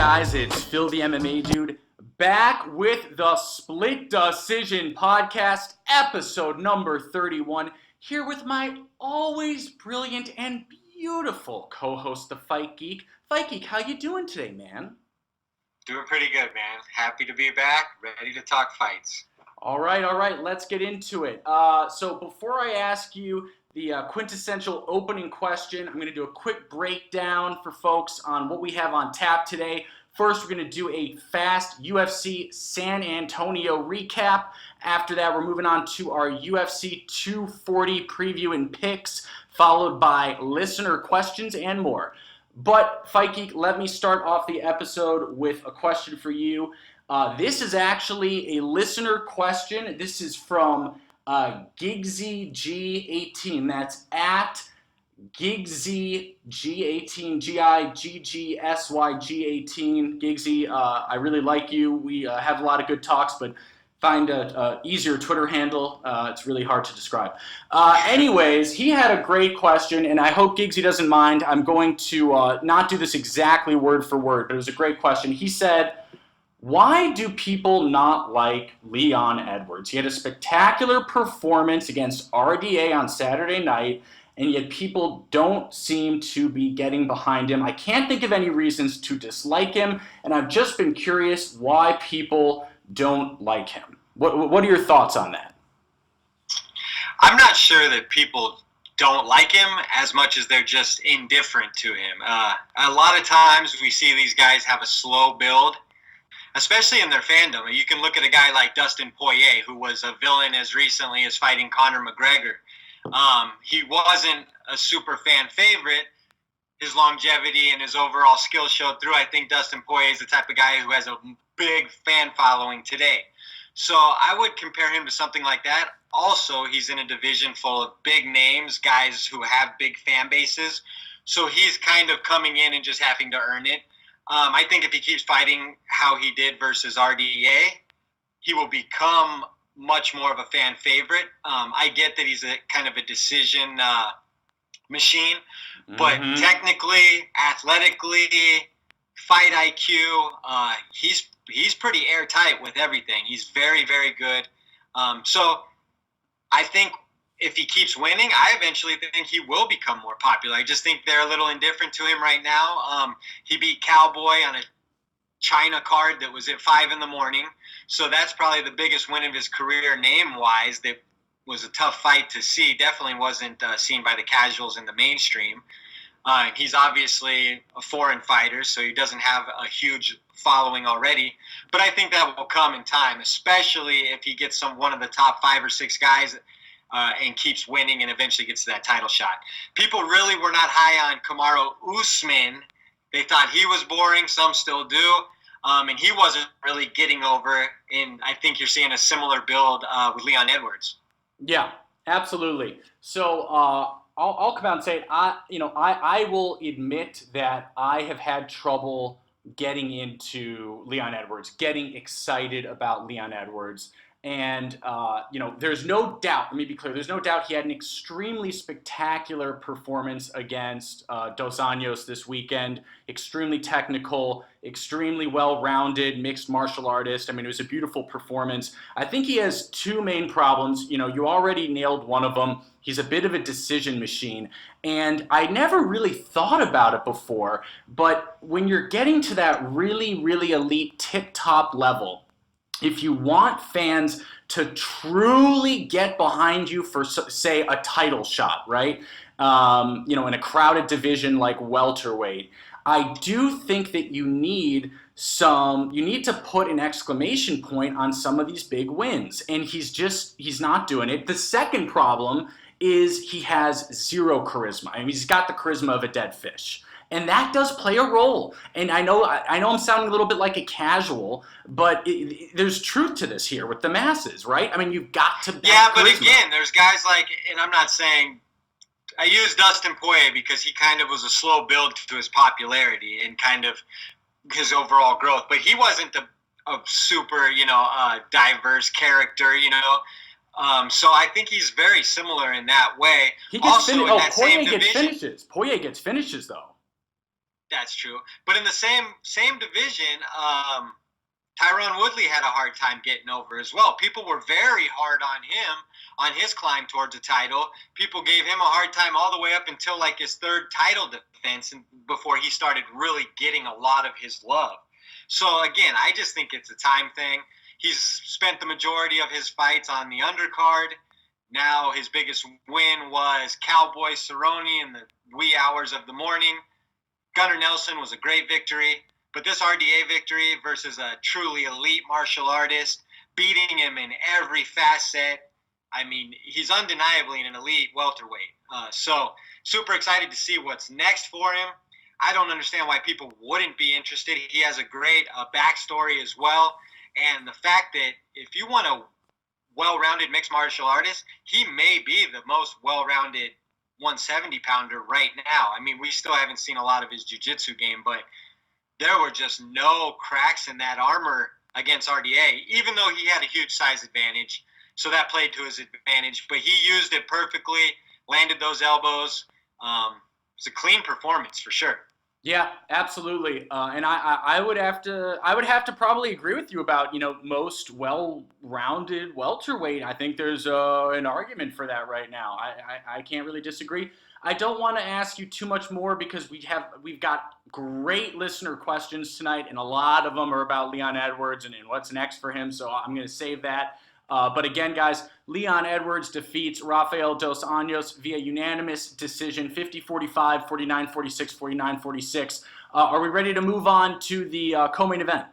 guys? It's Phil the MMA Dude back with the Split Decision Podcast, episode number 31, here with my always brilliant and beautiful co-host, the Fight Geek. Fight Geek, how you doing today, man? Doing pretty good, man. Happy to be back, ready to talk fights. All right, let's get into it. So before I ask you the quintessential opening question, I'm going to do a quick breakdown for folks on what we have on tap today. First, we're going to do a fast UFC San Antonio recap. After that, we're moving on to our UFC 240 preview and picks, followed by listener questions and more. But, Fight Geek, let me start off the episode with a question for you. This is actually a listener question. This is from Gigsy G18. That's at Gigsy G18, Giggsyg18. Gigsy, I really like you. We have a lot of good talks, but find a easier Twitter handle. It's really hard to describe. Anyways, he had a great question, and I hope Gigsy doesn't mind. I'm going to not do this exactly word for word, but it was a great question. He said, why do people not like Leon Edwards? He had a spectacular performance against RDA on Saturday night, and yet people don't seem to be getting behind him. I can't think of any reasons to dislike him, and I've just been curious why people don't like him. What are your thoughts on that? I'm not sure that people don't like him as much as they're just indifferent to him. A lot of times we see these guys have a slow build, especially in their fandom. You can look at a guy like Dustin Poirier, who was a villain as recently as fighting Conor McGregor. He wasn't a super fan favorite. His longevity and his overall skill showed through. I think Dustin Poirier is the type of guy who has a big fan following today. So I would compare him to something like that. Also, he's in a division full of big names, guys who have big fan bases. So he's kind of coming in and just having to earn it. I think if he keeps fighting how he did versus RDA, he will become much more of a fan favorite. I get that he's a kind of a decision machine, but technically, athletically, fight IQ, he's pretty airtight with everything. He's very, very good. So I think if he keeps winning, I eventually think he will become more popular. I just think they're a little indifferent to him right now. He beat Cowboy on a China card that was at 5 a.m. So that's probably the biggest win of his career name-wise. That was a tough fight to see. Definitely wasn't seen by the casuals in the mainstream. He's obviously a foreign fighter, so he doesn't have a huge following already. But I think that will come in time, especially if he gets one of the top 5 or 6 guys and keeps winning and eventually gets to that title shot. People really were not high on Kamaru Usman. They thought he was boring. Some still do. And he wasn't really getting over. And I think you're seeing a similar build with Leon Edwards. Yeah, absolutely. So I'll come out and say, I will admit that I have had trouble getting into Leon Edwards, getting excited about Leon Edwards. And, there's no doubt, let me be clear, there's no doubt he had an extremely spectacular performance against Dos Anjos this weekend. Extremely technical, extremely well-rounded mixed martial artist. I mean, it was a beautiful performance. I think he has 2 main problems. You already nailed one of them. He's a bit of a decision machine. And I never really thought about it before, but when you're getting to that really, really elite tip-top level, if you want fans to truly get behind you for, say, a title shot, right? In a crowded division like welterweight, I do think that you need to put an exclamation point on some of these big wins. And he's not doing it. The second problem is he has zero charisma. I mean, he's got the charisma of a dead fish. And that does play a role. And I know I'm sounding a little bit like a casual, but there's truth to this here with the masses, right? I mean, you've got to. Yeah, but again, there's guys like, and I'm not saying, I use Dustin Poirier because he kind of was a slow build to his popularity and kind of his overall growth. But he wasn't a super, diverse character, So I think he's very similar in that way. He gets Poirier gets finishes. Poirier gets finishes, though. That's true. But in the same division, Tyron Woodley had a hard time getting over as well. People were very hard on him on his climb towards a title. People gave him a hard time all the way up until like his third title defense, and before he started really getting a lot of his love. So again, I just think it's a time thing. He's spent the majority of his fights on the undercard. Now his biggest win was Cowboy Cerrone in the wee hours of the morning. Gunnar Nelson was a great victory. But this RDA victory versus a truly elite martial artist, beating him in every facet, I mean, he's undeniably an elite welterweight. So super excited to see what's next for him. I don't understand why people wouldn't be interested. He has a great backstory as well. And the fact that if you want a well-rounded mixed martial artist, he may be the most well-rounded 170-pounder right now. I mean, we still haven't seen a lot of his jiu-jitsu game, but there were just no cracks in that armor against RDA, even though he had a huge size advantage. So that played to his advantage. But he used it perfectly, landed those elbows. It was a clean performance for sure. Yeah, absolutely. And I would have to probably agree with you about, most well-rounded welterweight. I think there's an argument for that right now. I can't really disagree. I don't want to ask you too much more because we've got great listener questions tonight, and a lot of them are about Leon Edwards and what's next for him, so I'm going to save that. But again, guys, Leon Edwards defeats Rafael Dos Anjos via unanimous decision, 50-45, 49-46, 49-46. Are we ready to move on to the co-main event?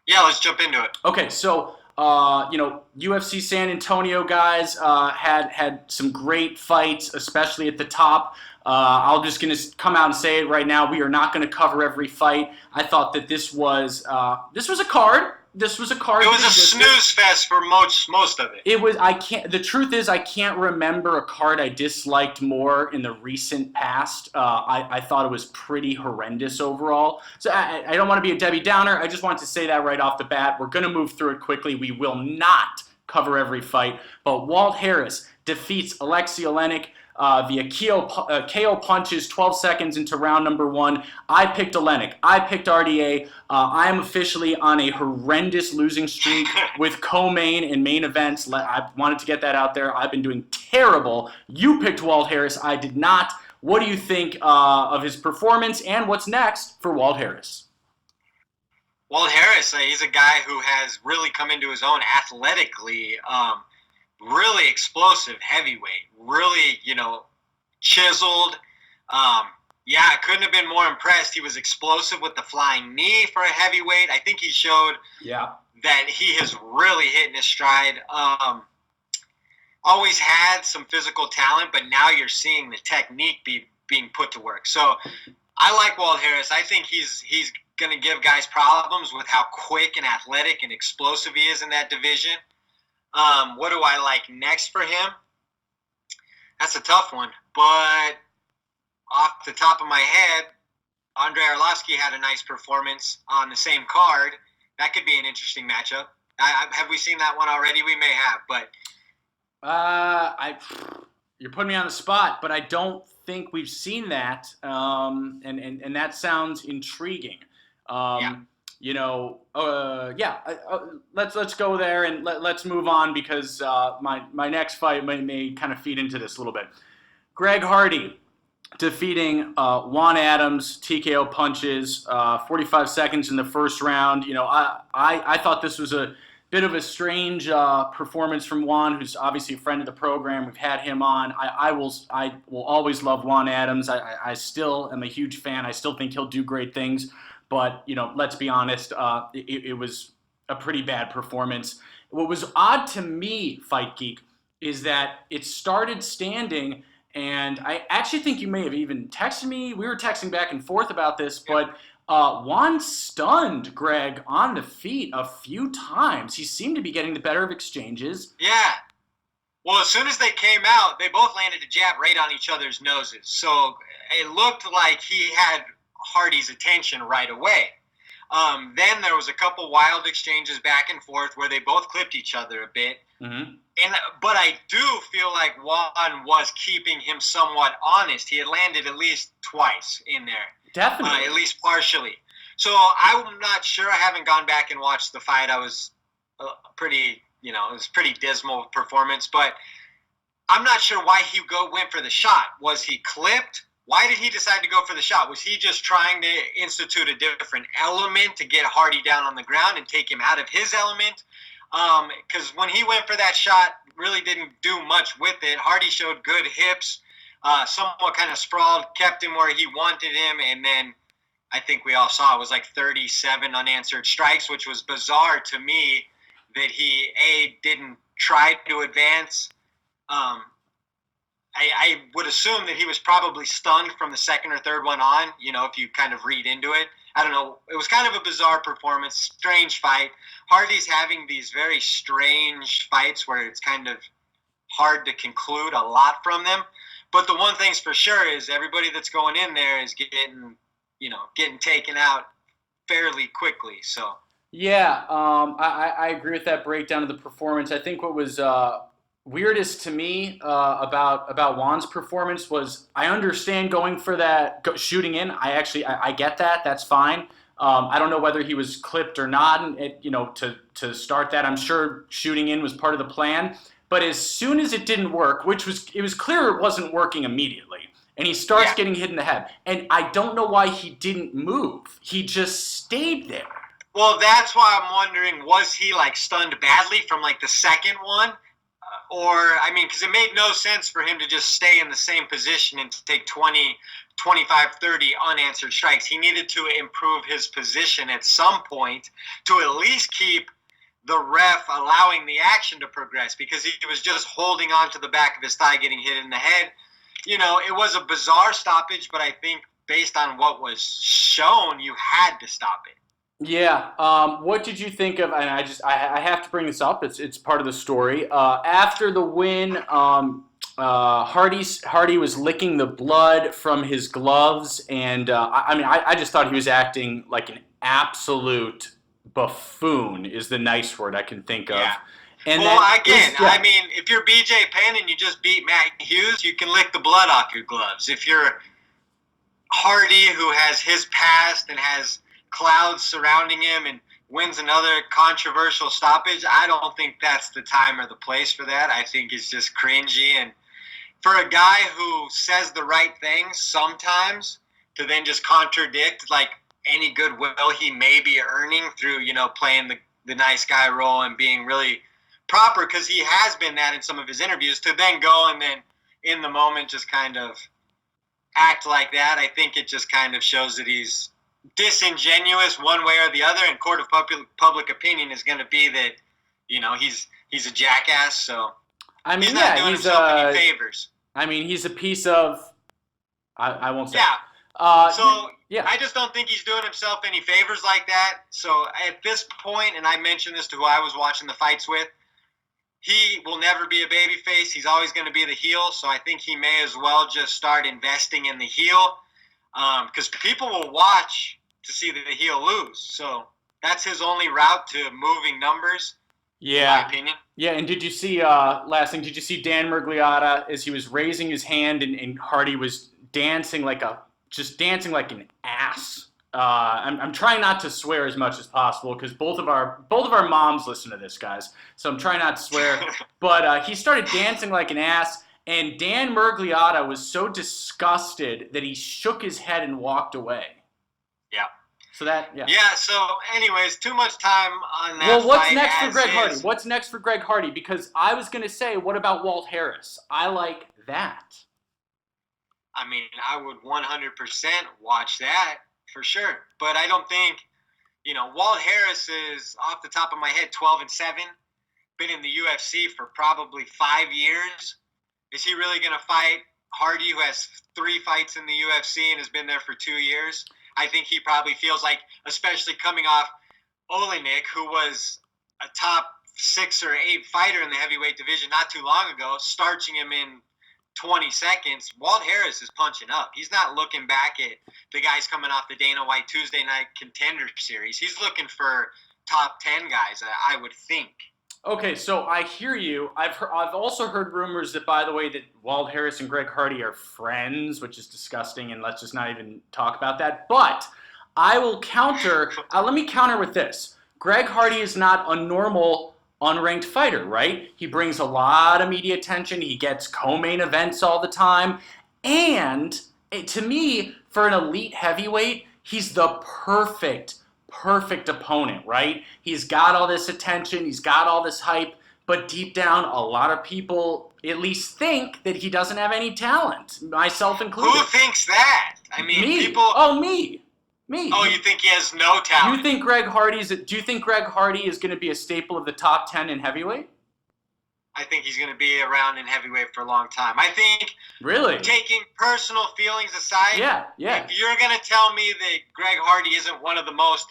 Yeah, let's jump into it. Okay, so UFC San Antonio guys had some great fights, especially at the top. I'm just going to come out and say it right now. We are not going to cover every fight. I thought that this was a card. This was a card. It was a snooze fest for most of it. It was. The truth is, I can't remember a card I disliked more in the recent past. I thought it was pretty horrendous overall. So I don't want to be a Debbie Downer. I just wanted to say that right off the bat. We're going to move through it quickly. We will not cover every fight. But Walt Harris defeats Alexei Oleinik via KO punches 12 seconds into round number 1. I picked Oleinik. I picked RDA. I am officially on a horrendous losing streak with co-main and main events. I wanted to get that out there. I've been doing terrible. You picked Walt Harris. I did not. What do you think of his performance and what's next for Walt Harris? Walt Harris, he's a guy who has really come into his own athletically. Really explosive heavyweight, really, chiseled. I couldn't have been more impressed. He was explosive with the flying knee for a heavyweight. I think he showed that he has really hit in his stride. Always had some physical talent, but now you're seeing the technique being put to work. So I like Walt Harris. I think he's going to give guys problems with how quick and athletic and explosive he is in that division. What do I like next for him? That's a tough one. But off the top of my head, Andrei Arlovski had a nice performance on the same card. That could be an interesting matchup. Have we seen that one already? We may have, but you're putting me on the spot, but I don't think we've seen that. And that sounds intriguing. Let's go there and let's move on because my next fight may kind of feed into this a little bit. Greg Hardy defeating Juan Adams, TKO punches, 45 seconds in the first round. I thought this was a bit of a strange performance from Juan, who's obviously a friend of the program. We've had him on. I will always love Juan Adams. I still am a huge fan. I still think he'll do great things. But, let's be honest, it was a pretty bad performance. What was odd to me, Fight Geek, is that it started standing, and I actually think you may have even texted me. We were texting back and forth about this, but Juan stunned Greg on the feet a few times. He seemed to be getting the better of exchanges. Yeah. Well, as soon as they came out, they both landed a jab right on each other's noses. So it looked like he had Hardy's attention right away. Then there was a couple wild exchanges back and forth where they both clipped each other a bit. Mm-hmm. But I do feel like Juan was keeping him somewhat honest. He had landed at least twice in there. Definitely. at least partially. So I'm not sure. I haven't gone back and watched the fight. I was pretty, it was pretty dismal performance, but I'm not sure why he went for the shot. Was he clipped? Why did he decide to go for the shot? Was he just trying to institute a different element to get Hardy down on the ground and take him out of his element? Because when he went for that shot, really didn't do much with it. Hardy showed good hips, somewhat kind of sprawled, kept him where he wanted him, and then I think we all saw it was like 37 unanswered strikes, which was bizarre to me that he, didn't try to advance. I would assume that he was probably stunned from the second or third one on, if you kind of read into it. I don't know. It was kind of a bizarre performance, strange fight. Hardy's having these very strange fights where it's kind of hard to conclude a lot from them. But the one thing's for sure is everybody that's going in there is getting taken out fairly quickly. So Yeah, I agree with that breakdown of the performance. I think what was weirdest to me about Juan's performance was I understand going for that shooting in. I get that. That's fine. I don't know whether he was clipped or not, and to start that, I'm sure shooting in was part of the plan. But as soon as it didn't work, it was clear it wasn't working immediately, and he starts getting hit in the head. And I don't know why he didn't move. He just stayed there. Well, that's why I'm wondering, was he like stunned badly from like the second one? Because it made no sense for him to just stay in the same position and to take 20, 25, 30 unanswered strikes. He needed to improve his position at some point to at least keep the ref allowing the action to progress, because he was just holding on to the back of his thigh, getting hit in the head. It was a bizarre stoppage, but I think based on what was shown, you had to stop it. Yeah. What did you think of? And I have to bring this up. It's part of the story. After the win, Hardy was licking the blood from his gloves, and I just thought he was acting like an absolute buffoon. Is the nice word I can think of. Yeah. And if you're BJ Penn and you just beat Matt Hughes, you can lick the blood off your gloves. If you're Hardy, who has his past and has clouds surrounding him and wins another controversial stoppage, I don't think that's the time or the place for that. I think it's just cringy. And for a guy who says the right things sometimes to then just contradict like any goodwill he may be earning through, playing the nice guy role and being really proper, because he has been that in some of his interviews, to then go and then in the moment just kind of act like that, I think it just kind of shows that he's disingenuous one way or the other, and court of public opinion is going to be that he's a jackass. So he's not doing himself any favors. He's a piece of I won't say. Yeah. I just don't think he's doing himself any favors like that. So at this point, and I mentioned this to who I was watching the fights with, he will never be a babyface. He's always going to be the heel. So I think he may as well just start investing in the heel, because people will watch to see the heel lose. So that's his only route to moving numbers, in my opinion. Yeah, and did you see, last thing, did you see Dan Miragliotta as he was raising his hand and Hardy was dancing like an ass? I'm trying not to swear as much as possible because both of our moms listen to this, guys. So I'm trying not to swear. But he started dancing like an ass, and Dan Miragliotta was so disgusted that he shook his head and walked away. Yeah. So that, yeah. Yeah, so anyways, too much time on that. Well, what's next for Greg Hardy? What's next for Greg Hardy? Because I was going to say, what about Walt Harris? I like that. I would 100% watch that for sure. But I don't think, Walt Harris is, off the top of my head, 12-7. Been in the UFC for probably 5 years. Is he really going to fight Hardy, who has 3 fights in the UFC and has been there for 2 years? I think he probably feels like, especially coming off Olenek, who was a top 6 or 8 fighter in the heavyweight division not too long ago, starching him in 20 seconds. Walt Harris is punching up. He's not looking back at the guys coming off the Dana White Tuesday Night Contender Series. He's looking for top 10 guys, I would think. Okay, so I hear you. I've also heard rumors that, by the way, that Walt Harris and Greg Hardy are friends, which is disgusting, and let's just not even talk about that. But I will counter. Let me counter with this. Greg Hardy is not a normal unranked fighter, right? He brings a lot of media attention. He gets co-main events all the time, and to me, for an elite heavyweight, he's the perfect opponent, right? He's got all this attention, he's got all this hype, but deep down, a lot of people at least think that he doesn't have any talent, myself included. Who thinks that? I mean, me. people. Oh, me. Me. Oh, you think he has no talent? Do you think Greg Hardy is going to be a staple of the top 10 in heavyweight? I think he's going to be around in heavyweight for a long time. I think, really, taking personal feelings aside, yeah. If you're going to tell me that Greg Hardy isn't one of the most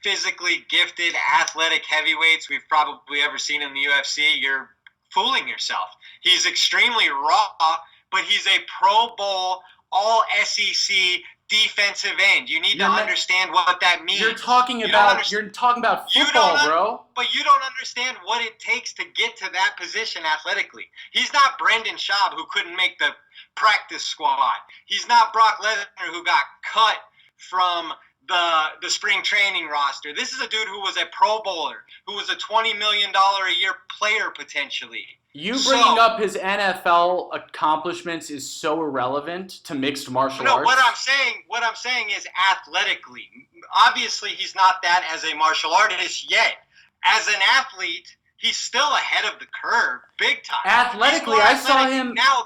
physically gifted, athletic heavyweights we've probably ever seen in the UFC, you're fooling yourself. He's extremely raw, but he's a Pro Bowl, all SEC defensive end. You need to understand what that means. You're talking about football, bro. But you don't understand what it takes to get to that position athletically. He's not Brendan Schaub, who couldn't make the practice squad. He's not Brock Lesnar, who got cut from the spring training roster. This is a dude who was a Pro Bowler, who was a $20 million a year player potentially. You bringing up his NFL accomplishments is so irrelevant to mixed martial arts. No, what I'm saying is athletically. Obviously, he's not that as a martial artist yet. As an athlete, he's still ahead of the curve, big time. Athletically, I saw him now.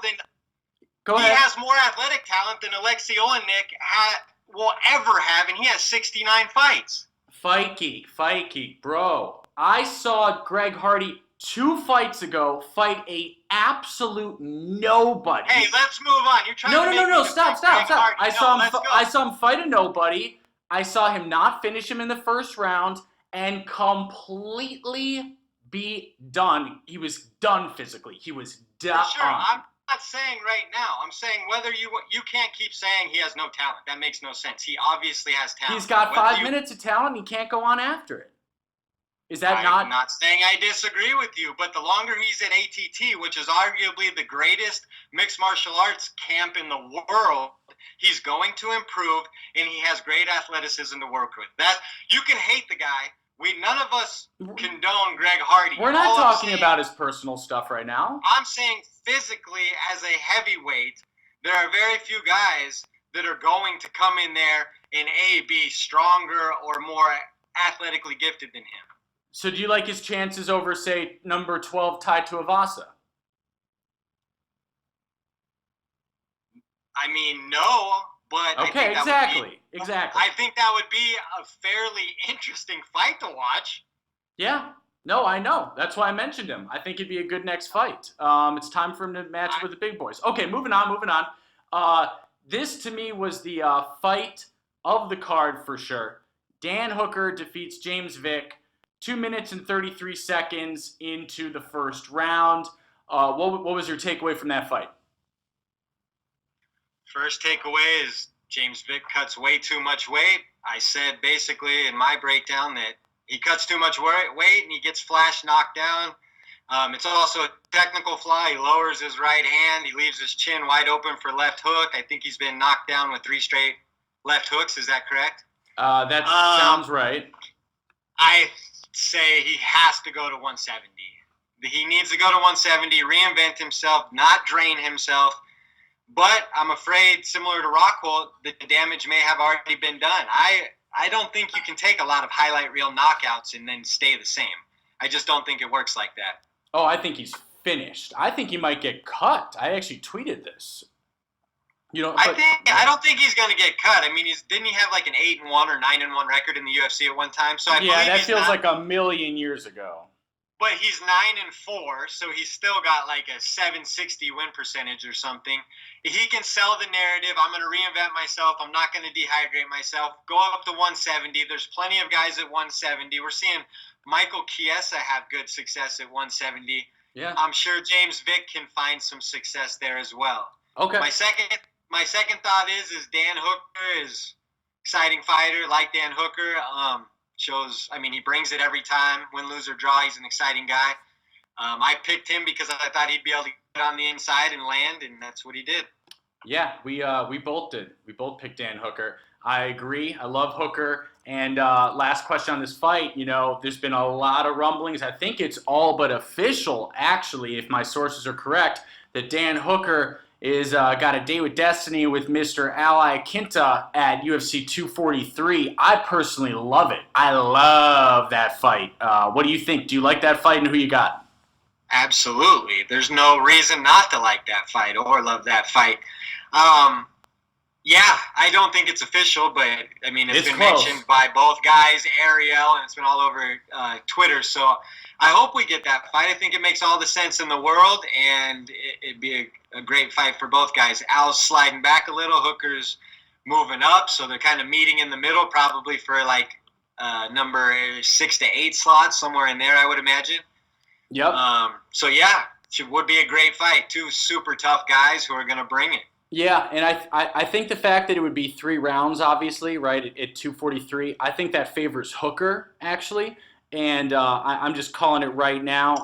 Go ahead. He has more athletic talent than Alexei Olenek will ever have, and he has 69 fights. Fight geek, bro. I saw Greg Hardy 2 fights ago fight a absolute nobody. Hey, let's move on. You're trying to make No, stop. I saw him fight a nobody. I saw him not finish him in the first round and completely be done. He was done physically. He was done. Sure, I'm not saying right now. I'm saying whether you can't keep saying he has no talent. That makes no sense. He obviously has talent. He's got 5 minutes of talent. He can't go on after it. Is that I'm not saying I disagree with you, but the longer he's at ATT, which is arguably the greatest mixed martial arts camp in the world, he's going to improve, and he has great athleticism to work with. That you can hate the guy. None of us condone Greg Hardy. We're not talking about his personal stuff right now. I'm saying physically, as a heavyweight, there are very few guys that are going to come in there and be stronger or more athletically gifted than him. So do you like his chances over, say, number 12 Tai Tuivasa? I mean, no, but okay, exactly. I think that would be a fairly interesting fight to watch. Yeah, no, I know. That's why I mentioned him. I think it'd be a good next fight. It's time for him to match with the big boys. Okay, moving on. This to me was the fight of the card for sure. Dan Hooker defeats James Vick 2 minutes and 33 seconds into the first round. What was your takeaway from that fight? First takeaway is James Vick cuts way too much weight. I said basically in my breakdown that he cuts too much weight and he gets flash knocked down. It's also a technical flaw. He lowers his right hand. He leaves his chin wide open for left hook. I think he's been knocked down with 3 straight left hooks. Is that correct? That sounds right. I say he has to go to 170. He needs to go to 170, reinvent himself, not drain himself. But I'm afraid, similar to Rockhold, the damage may have already been done. I don't think you can take a lot of highlight reel knockouts and then stay the same. I just don't think it works like that. Oh, I think he's finished. I think he might get cut. I actually tweeted this. I don't think he's going to get cut. I mean, didn't he have like an 8-1 or 9-1 record in the UFC at one time? So that feels like a million years ago. But he's 9-4, so he's still got like a 760 win percentage or something. He can sell the narrative. I'm going to reinvent myself. I'm not going to dehydrate myself. Go up to 170. There's plenty of guys at 170. We're seeing Michael Chiesa have good success at 170. Yeah. I'm sure James Vick can find some success there as well. Okay. My second thought is Dan Hooker is exciting fighter, like Dan Hooker. shows. I mean, he brings it every time. Win, lose, or draw. He's an exciting guy. I picked him because I thought he'd be able to get on the inside and land, and that's what he did. Yeah, we both did. We both picked Dan Hooker. I agree. I love Hooker. And last question on this fight, there's been a lot of rumblings. I think it's all but official, actually, if my sources are correct, that Dan Hooker is got a date with destiny with Mr. Ali Quinta at UFC 243. I personally love it. I love that fight. What do you think? Do you like that fight, and who you got? Absolutely. There's no reason not to like that fight or love that fight. Yeah, I don't think it's official, but I mean, it's been close. mentioned by both guys, Ariel, and it's been all over Twitter. So I hope we get that fight. I think it makes all the sense in the world, and it'd be a great fight for both guys. Al's sliding back a little, Hooker's moving up, so they're kind of meeting in the middle, probably for like number 6 to 8 slots, somewhere in there, I would imagine. Yep. So yeah, it would be a great fight. 2 super tough guys who are going to bring it. Yeah, and I think the fact that it would be 3 rounds, obviously, right, at 243, I think that favors Hooker, actually. And I'm just calling it right now.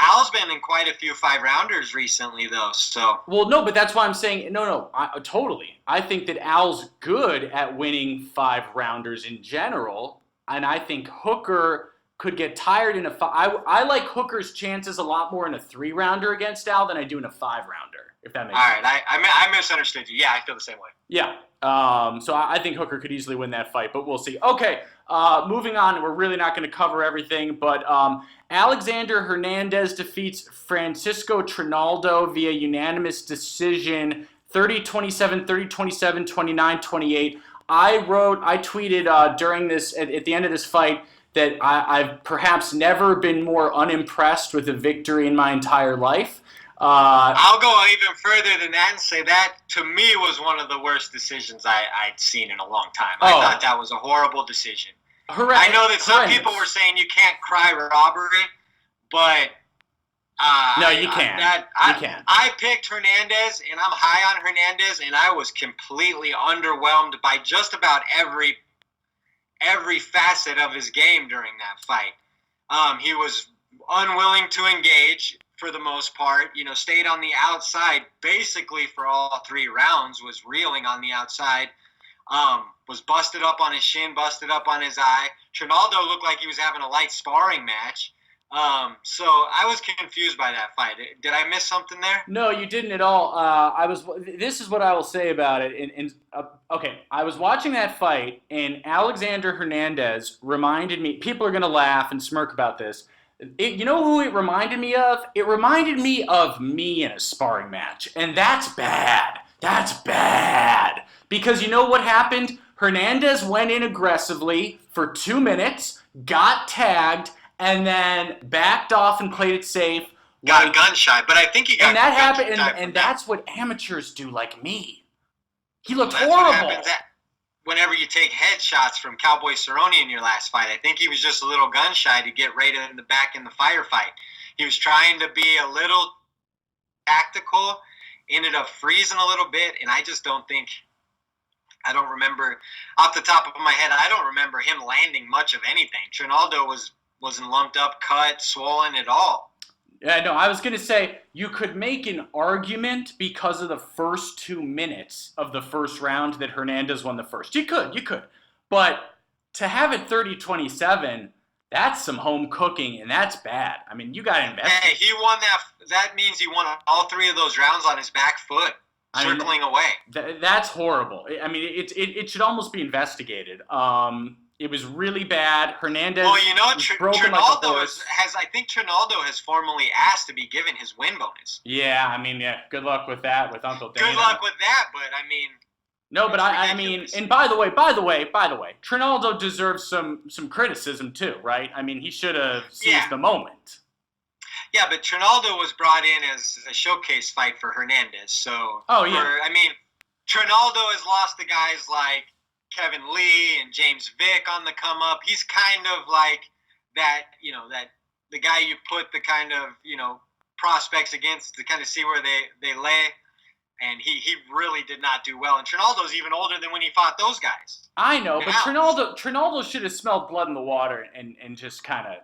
Al's been in quite a few 5-rounders recently, though. So. Well, no, but that's why I'm saying no. Totally. I think that Al's good at winning 5-rounders in general, and I think Hooker could get tired in a I like Hooker's chances a lot more in a 3-rounder against Al than I do in a 5-rounder, if that makes sense. All right, I misunderstood you. Yeah, I feel the same way. Yeah. So I think Hooker could easily win that fight, but we'll see. Okay, moving on. We're really not going to cover everything, but Alexander Hernandez defeats Francisco Trinaldo via unanimous decision, 30-27, 30-27, 29-28. I tweeted during this, at the end of this fight, that I've perhaps never been more unimpressed with a victory in my entire life. I'll go even further than that and say that, to me, was one of the worst decisions I'd seen in a long time. I thought that was a horrible decision. I know that some people were saying you can't cry robbery, but no, you can't. You can't. I picked Hernandez, and I'm high on Hernandez, and I was completely underwhelmed by just about every facet of his game during that fight. He was unwilling to engage for the most part, stayed on the outside basically for all 3 rounds, was reeling on the outside, was busted up on his shin, busted up on his eye. Trinaldo looked like he was having a light sparring match. So I was confused by that fight. Did I miss something there? No, you didn't at all. This is what I will say about it. Okay, I was watching that fight, and Alexander Hernandez reminded me. People are going to laugh and smirk about this. You know who it reminded me of? It reminded me of me in a sparring match, and that's bad. That's bad. Because you know what happened? Hernandez went in aggressively for 2 minutes, got tagged, and then backed off and played it safe. Got gun shy, but I think he got. And that happened, and that's what amateurs do, like me. He looked horrible. Whenever you take headshots from Cowboy Cerrone in your last fight, I think he was just a little gun shy to get right in the back in the firefight. He was trying to be a little tactical, ended up freezing a little bit, and I don't remember off the top of my head. I don't remember him landing much of anything. Trinaldo wasn't lumped up, cut, swollen at all. Yeah, no, I was going to say you could make an argument because of the first 2 minutes of the first round that Hernandez won the first. You could. But to have it 30-27, that's some home cooking, and that's bad. I mean, you got to invest. Hey, he won that. That means he won all 3 of those rounds on his back foot, circling away. That's horrible. I mean, it should almost be investigated. It was really bad. Hernandez. Well, Trinaldo I think Trinaldo has formally asked to be given his win bonus. Yeah, I mean, yeah. Good luck with that, with Uncle Dana. Good luck with that, but I mean. No, but I mean, and by the way, Trinaldo deserves some criticism too, right? I mean, he should have seized the moment. Yeah, but Trinaldo was brought in as a showcase fight for Hernandez, so. Oh yeah. Trinaldo has lost to guys like Kevin Lee and James Vick on the come up. He's kind of like that, that the guy you put the kind of, prospects against to kind of see where they lay. and he really did not do well. And Trinaldo's even older than when he fought those guys. I know, but Now, Trinaldo should have smelled blood in the water and just kind of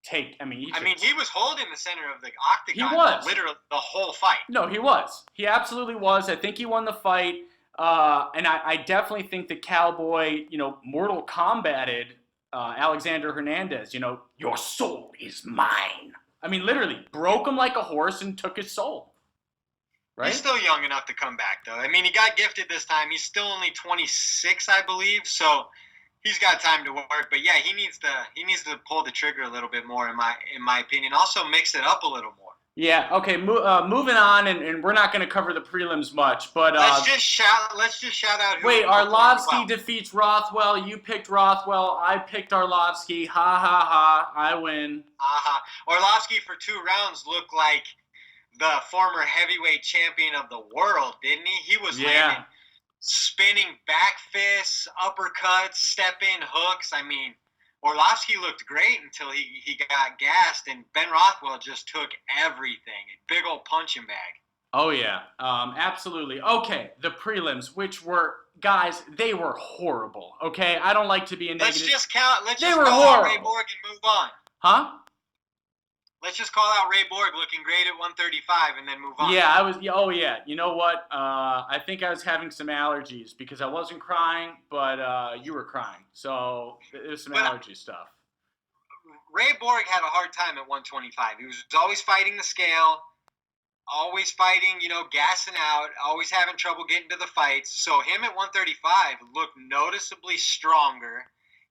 take. I mean, he was holding the center of the octagon. He was literally the whole fight. No, he was. He absolutely was. I think he won the fight, and I definitely think that Cowboy, Mortal Kombated Alexander Hernandez. Your soul is mine. I mean, literally broke him like a horse and took his soul. Right? He's still young enough to come back, though. I mean, he got gifted this time. He's still only 26, I believe, so he's got time to work. But yeah, he needs to pull the trigger a little bit more, in my opinion. Also, mix it up a little more. Yeah. Okay. Moving on, and we're not going to cover the prelims much, but let's just shout out. Wait, Arlovsky defeats Rothwell. You picked Rothwell. I picked Arlovsky. Ha ha ha! I win. Arlovsky for 2 rounds looked like the former heavyweight champion of the world, didn't he? He was landing spinning back fists, uppercuts, step-in hooks. I mean, Arlovsky looked great until he got gassed, and Ben Rothwell just took everything. A big old punching bag. Oh, yeah. Absolutely. Okay, the prelims, which were, guys, they were horrible, okay? I don't like to be a negative. Let's just call out Ray Borg and move on. Huh? Let's just call out Ray Borg looking great at 135 and then move on. Yeah, oh yeah. You know what? I think I was having some allergies because I wasn't crying, but you were crying. So there's some allergy stuff. Ray Borg had a hard time at 125. He was always fighting the scale, always fighting, gassing out, always having trouble getting to the fights. So him at 135 looked noticeably stronger.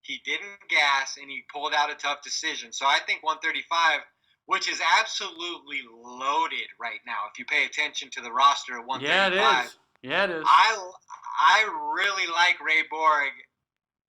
He didn't gas, and he pulled out a tough decision. So I think 135, which is absolutely loaded right now, if you pay attention to the roster at 135. Yeah, it is. I really like Ray Borg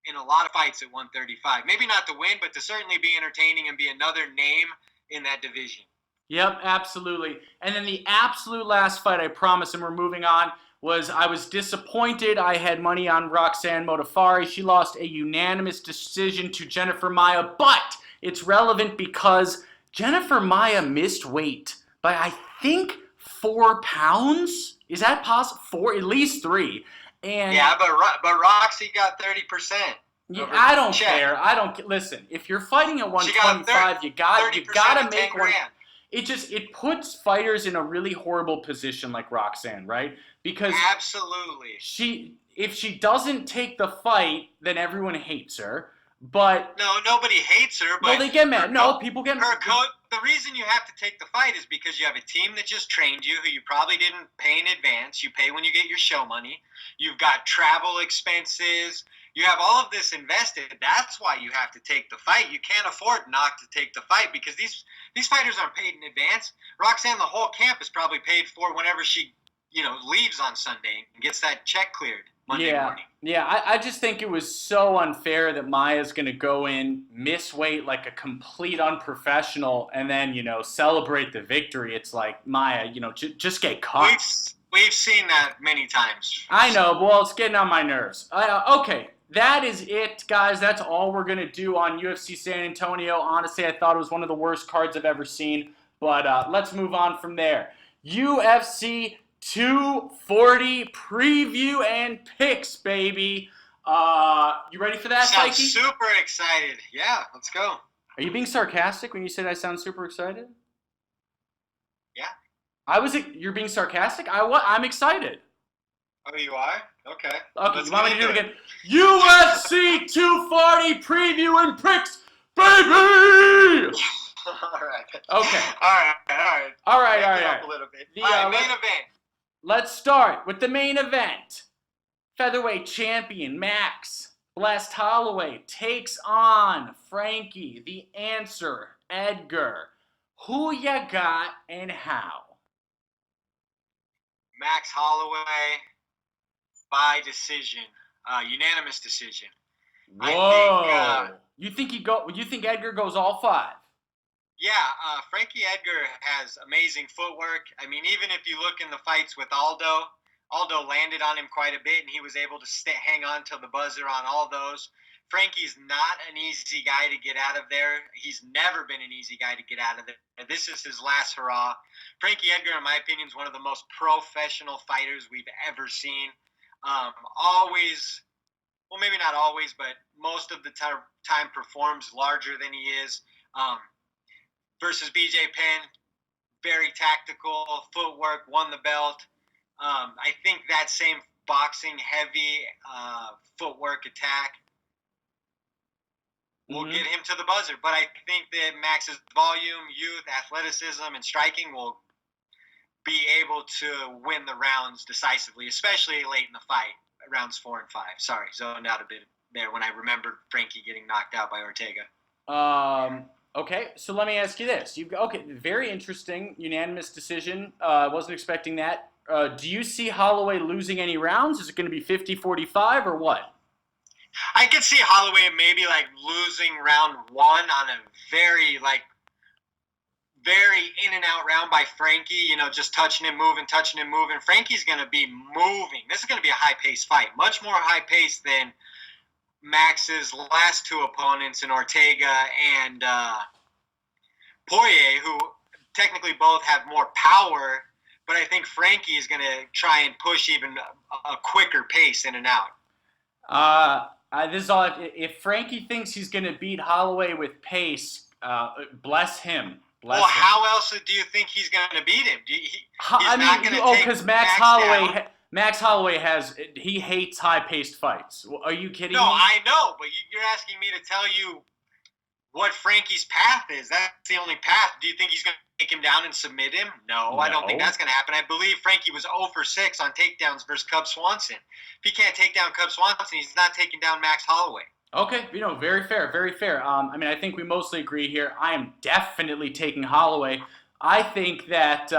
in a lot of fights at 135. Maybe not to win, but to certainly be entertaining and be another name in that division. Yep, absolutely. And then the absolute last fight, I promise, and we're moving on, I was disappointed. I had money on Roxanne Modafferi. She lost a unanimous decision to Jennifer Maia, but it's relevant because Jennifer Maia missed weight by, I think, 4 pounds. Is that possible? 4, at least 3. And yeah, but Roxy got 30%. Yeah, I don't care. Listen. If you're fighting at 125, you gotta make one. It puts fighters in a really horrible position, like Roxanne, right? Because absolutely, if she doesn't take the fight, then everyone hates her. But no, nobody hates her. But they get mad. No, people get mad. The reason you have to take the fight is because you have a team that just trained you, who you probably didn't pay in advance. You pay when you get your show money. You've got travel expenses. You have all of this invested. That's why you have to take the fight. You can't afford not to take the fight because these fighters aren't paid in advance. Roxanne, the whole camp is probably paid for whenever she, leaves on Sunday and gets that check cleared Monday morning. Yeah, I just think it was so unfair that Maia's going to go in, miss weight like a complete unprofessional, and then, celebrate the victory. It's like, Maia, just get caught. We've seen that many times. I know, well, it's getting on my nerves. Okay, that is it, guys. That's all we're going to do on UFC San Antonio. Honestly, I thought it was one of the worst cards I've ever seen, but let's move on from there. UFC 240 preview and picks, baby. You ready for that, Sound Mikey? Super excited. Yeah, let's go. Are you being sarcastic when you said I sound super excited? Yeah. You're being sarcastic? I'm excited. Oh, you are? Okay. Okay, you want me to do it again? UFC 240 preview and picks, baby! All right. Okay. All right. Up a little bit. Main event. Let's start with the main event. Featherweight champion Max Blessed Holloway takes on Frankie the Answer Edgar. Who you got and how? Max Holloway by decision, unanimous decision. Whoa! You think Edgar goes all 5? Yeah, Frankie Edgar has amazing footwork. I mean, even if you look in the fights with Aldo landed on him quite a bit, and he was able to hang on till the buzzer on all those. Frankie's not an easy guy to get out of there. He's never been an easy guy to get out of there. This is his last hurrah. Frankie Edgar, in my opinion, is one of the most professional fighters we've ever seen. Always, well, maybe not always, but most of the time performs larger than he is. Versus BJ Penn, very tactical, footwork, won the belt. I think that same boxing heavy footwork attack will get him to the buzzer. But I think that Max's volume, youth, athleticism, and striking will be able to win the rounds decisively, especially late in the fight, rounds 4 and 5. Sorry, zoned out a bit there when I remembered Frankie getting knocked out by Ortega. Okay, so let me ask you this. Very interesting, unanimous decision. Wasn't expecting that. Do you see Holloway losing any rounds? Is it going to be 50-45 or what? I could see Holloway maybe like losing round 1 on a very in and out round by Frankie, you know, just touching and moving. Frankie's going to be moving. This is going to be a high-paced fight, much more high-paced than Max's last 2 opponents in Ortega and Poirier, who technically both have more power, but I think Frankie is going to try and push even a quicker pace in and out. This is all. If Frankie thinks he's going to beat Holloway with pace, bless him. How else do you think he's going to beat him? Because Max Holloway hates high-paced fights. Are you kidding me? No, I know, but you're asking me to tell you what Frankie's path is. That's the only path. Do you think he's going to take him down and submit him? No, I don't think that's going to happen. I believe Frankie was 0 for 6 on takedowns versus Cub Swanson. If he can't take down Cub Swanson, he's not taking down Max Holloway. Okay, very fair, very fair. I think we mostly agree here. I am definitely taking Holloway. I think that,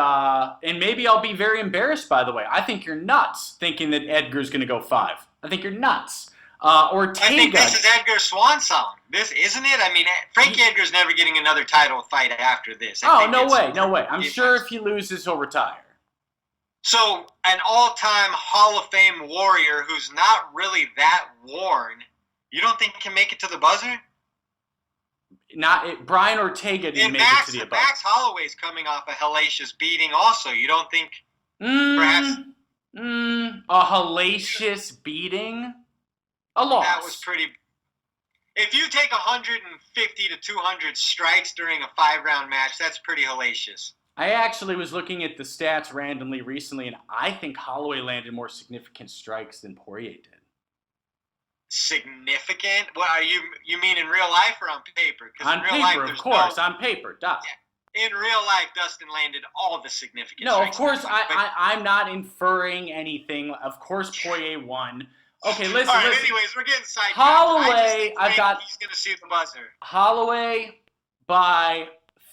and maybe I'll be very embarrassed, by the way. I think you're nuts thinking that Edgar's going to go 5. I think you're nuts. Ortega. I think this is Edgar's swan song. This isn't it? I mean, Frankie Edgar's never getting another title fight after this. No way. I'm sure if he loses, he'll retire. So, an all-time Hall of Fame warrior who's not really that worn, you don't think can make it to the buzzer? Brian Ortega didn't make it to the buzzer. Max Holloway's coming off a hellacious beating also. You don't think perhaps... a hellacious beating? A loss. That was pretty... If you take 150 to 200 strikes during a 5-round match, that's pretty hellacious. I actually was looking at the stats randomly recently, and I think Holloway landed more significant strikes than Poirier did. Significant? What are you mean in real life or on paper? On paper, of course. On paper, duh. In real life, Dustin landed all the significant strikes. No, of course, I'm not inferring anything. Of course, Poirier won. Okay, listen. All right, anyways, we're getting sidetracked. Holloway, he's going to see the buzzer. Holloway by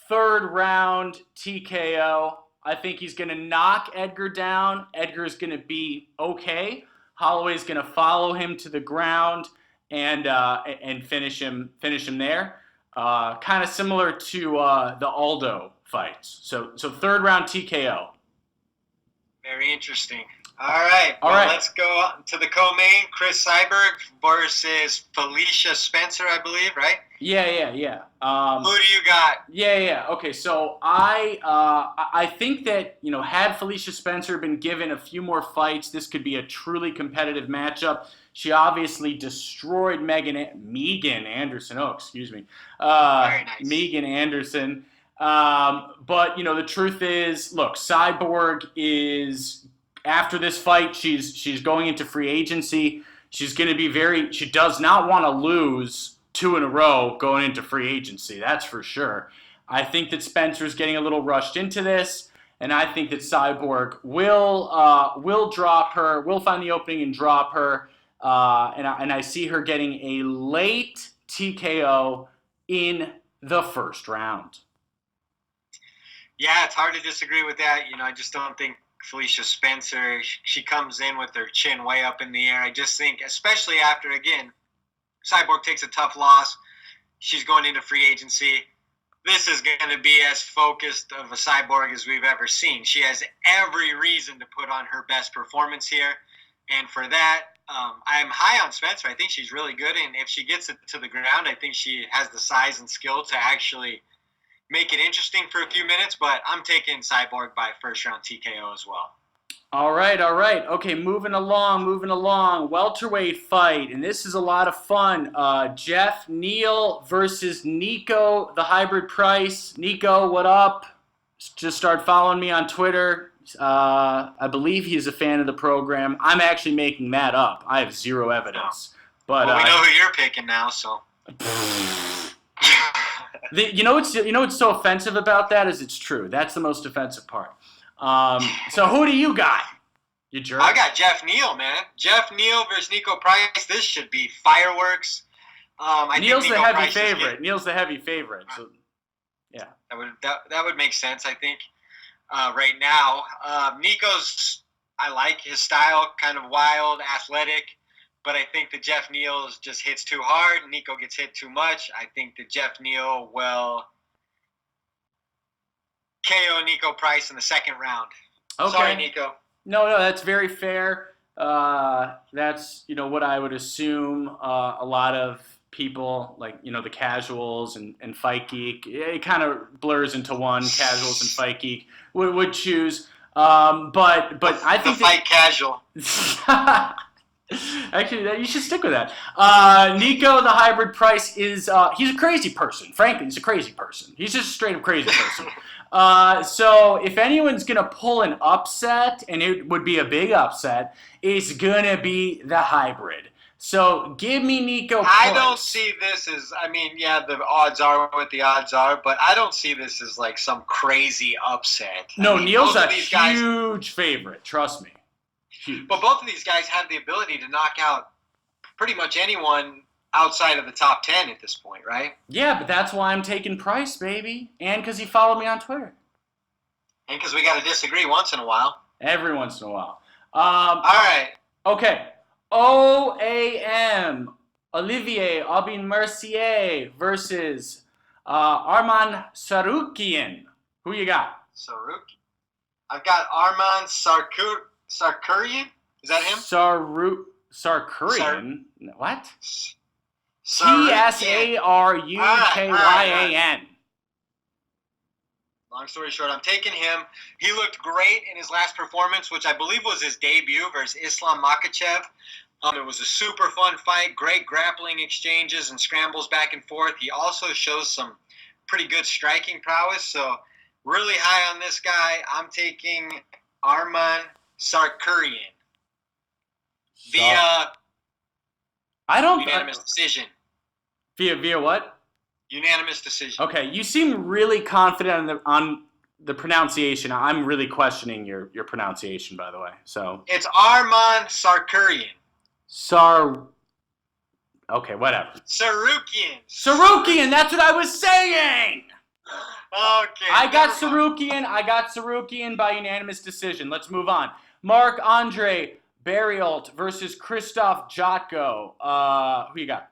3rd round TKO. I think he's going to knock Edgar down. Edgar's going to be okay. Holloway's going to follow him to the ground and finish him there. Kind of similar to the Aldo fights. So 3rd round TKO. Very interesting. All right. Let's go to the co-main. Chris Cyborg versus Felicia Spencer, I believe, right? Yeah. Who do you got? Yeah. Okay, so I think that, had Felicia Spencer been given a few more fights, this could be a truly competitive matchup. She obviously destroyed Megan Anderson. Oh, excuse me. Very nice. Megan Anderson. But, the truth is, look, Cyborg is... After this fight, she's going into free agency. She's going to be she does not want to lose 2 in a row going into free agency. That's for sure. I think that Spencer's getting a little rushed into this, and I think that Cyborg will drop her, will find the opening and drop her, and I see her getting a late TKO in the 1st round. Yeah, it's hard to disagree with that. I just don't think Felicia Spencer, she comes in with her chin way up in the air. I just think, especially after, again, Cyborg takes a tough loss. She's going into free agency. This is going to be as focused of a Cyborg as we've ever seen. She has every reason to put on her best performance here. And for that, I'm high on Spencer. I think she's really good, and if she gets it to the ground, I think she has the size and skill to actually make it interesting for a few minutes. But I'm taking Cyborg by first round TKO as well. All right. Okay, moving along. Welterweight fight, and this is a lot of fun. Jeff Neal versus Nico, the hybrid price. Nico, what up? Just start following me on Twitter. I believe he's a fan of the program. I'm actually making that up. I have zero evidence. But well, we know who you're picking now, so. You know what's so offensive about that is it's true. That's the most offensive part. So who do you got? You jerk. I got Jeff Neal, man. Jeff Neal versus Nico Price. This should be fireworks. Neal's the heavy favorite. Neal's the heavy favorite. So, yeah. That would make sense, I think. Right now, Nico's, I like his style, kind of wild, athletic, but I think that Jeff Neal just hits too hard. Nico gets hit too much. I think that Jeff Neal will KO Nico Price in the second round. Okay. Sorry, Nico. No, that's very fair. That's what I would assume a lot of people, like the casuals and Fight Geek, it kind of blurs into one. Casuals and Fight Geek would choose, but I think the fight casual. Actually, you should stick with that. Nico, the hybrid price is he's a crazy person. Frankly, he's a crazy person. He's just a straight up crazy person. So if anyone's gonna pull an upset, and it would be a big upset, it's gonna be the hybrid. So give me Nico Price. I don't see this as, the odds are what the odds are, but I don't see this as like some crazy upset. No, Neal's a huge favorite, trust me. Huge. But both of these guys have the ability to knock out pretty much anyone outside of the top 10 at this point, right? Yeah, but that's why I'm taking Price, baby. And because he followed me on Twitter. And because we got to disagree once in a while. Every once in a while. All right. Okay. OAM, Olivier Aubin-Mercier versus Arman Sarukian. Who you got? Sarukian. I've got Arman Sarkurian. Is that him? Sarkurian? What? Tsarukyan. Long story short, I'm taking him. He looked great in his last performance, which I believe was his debut versus Islam Makhachev. It was a super fun fight, great grappling exchanges and scrambles back and forth. He also shows some pretty good striking prowess, so really high on this guy. I'm taking Arman Sarkurian via unanimous decision. Via what? Unanimous decision. Okay, you seem really confident on the pronunciation. I'm really questioning your pronunciation, by the way. So it's Arman Sarkurian. Okay, whatever. Sarukian. That's what I was saying. Okay. I got Sarukian by unanimous decision. Let's move on. Marc-Andre Barriault versus Krzysztof Jotko. Who you got?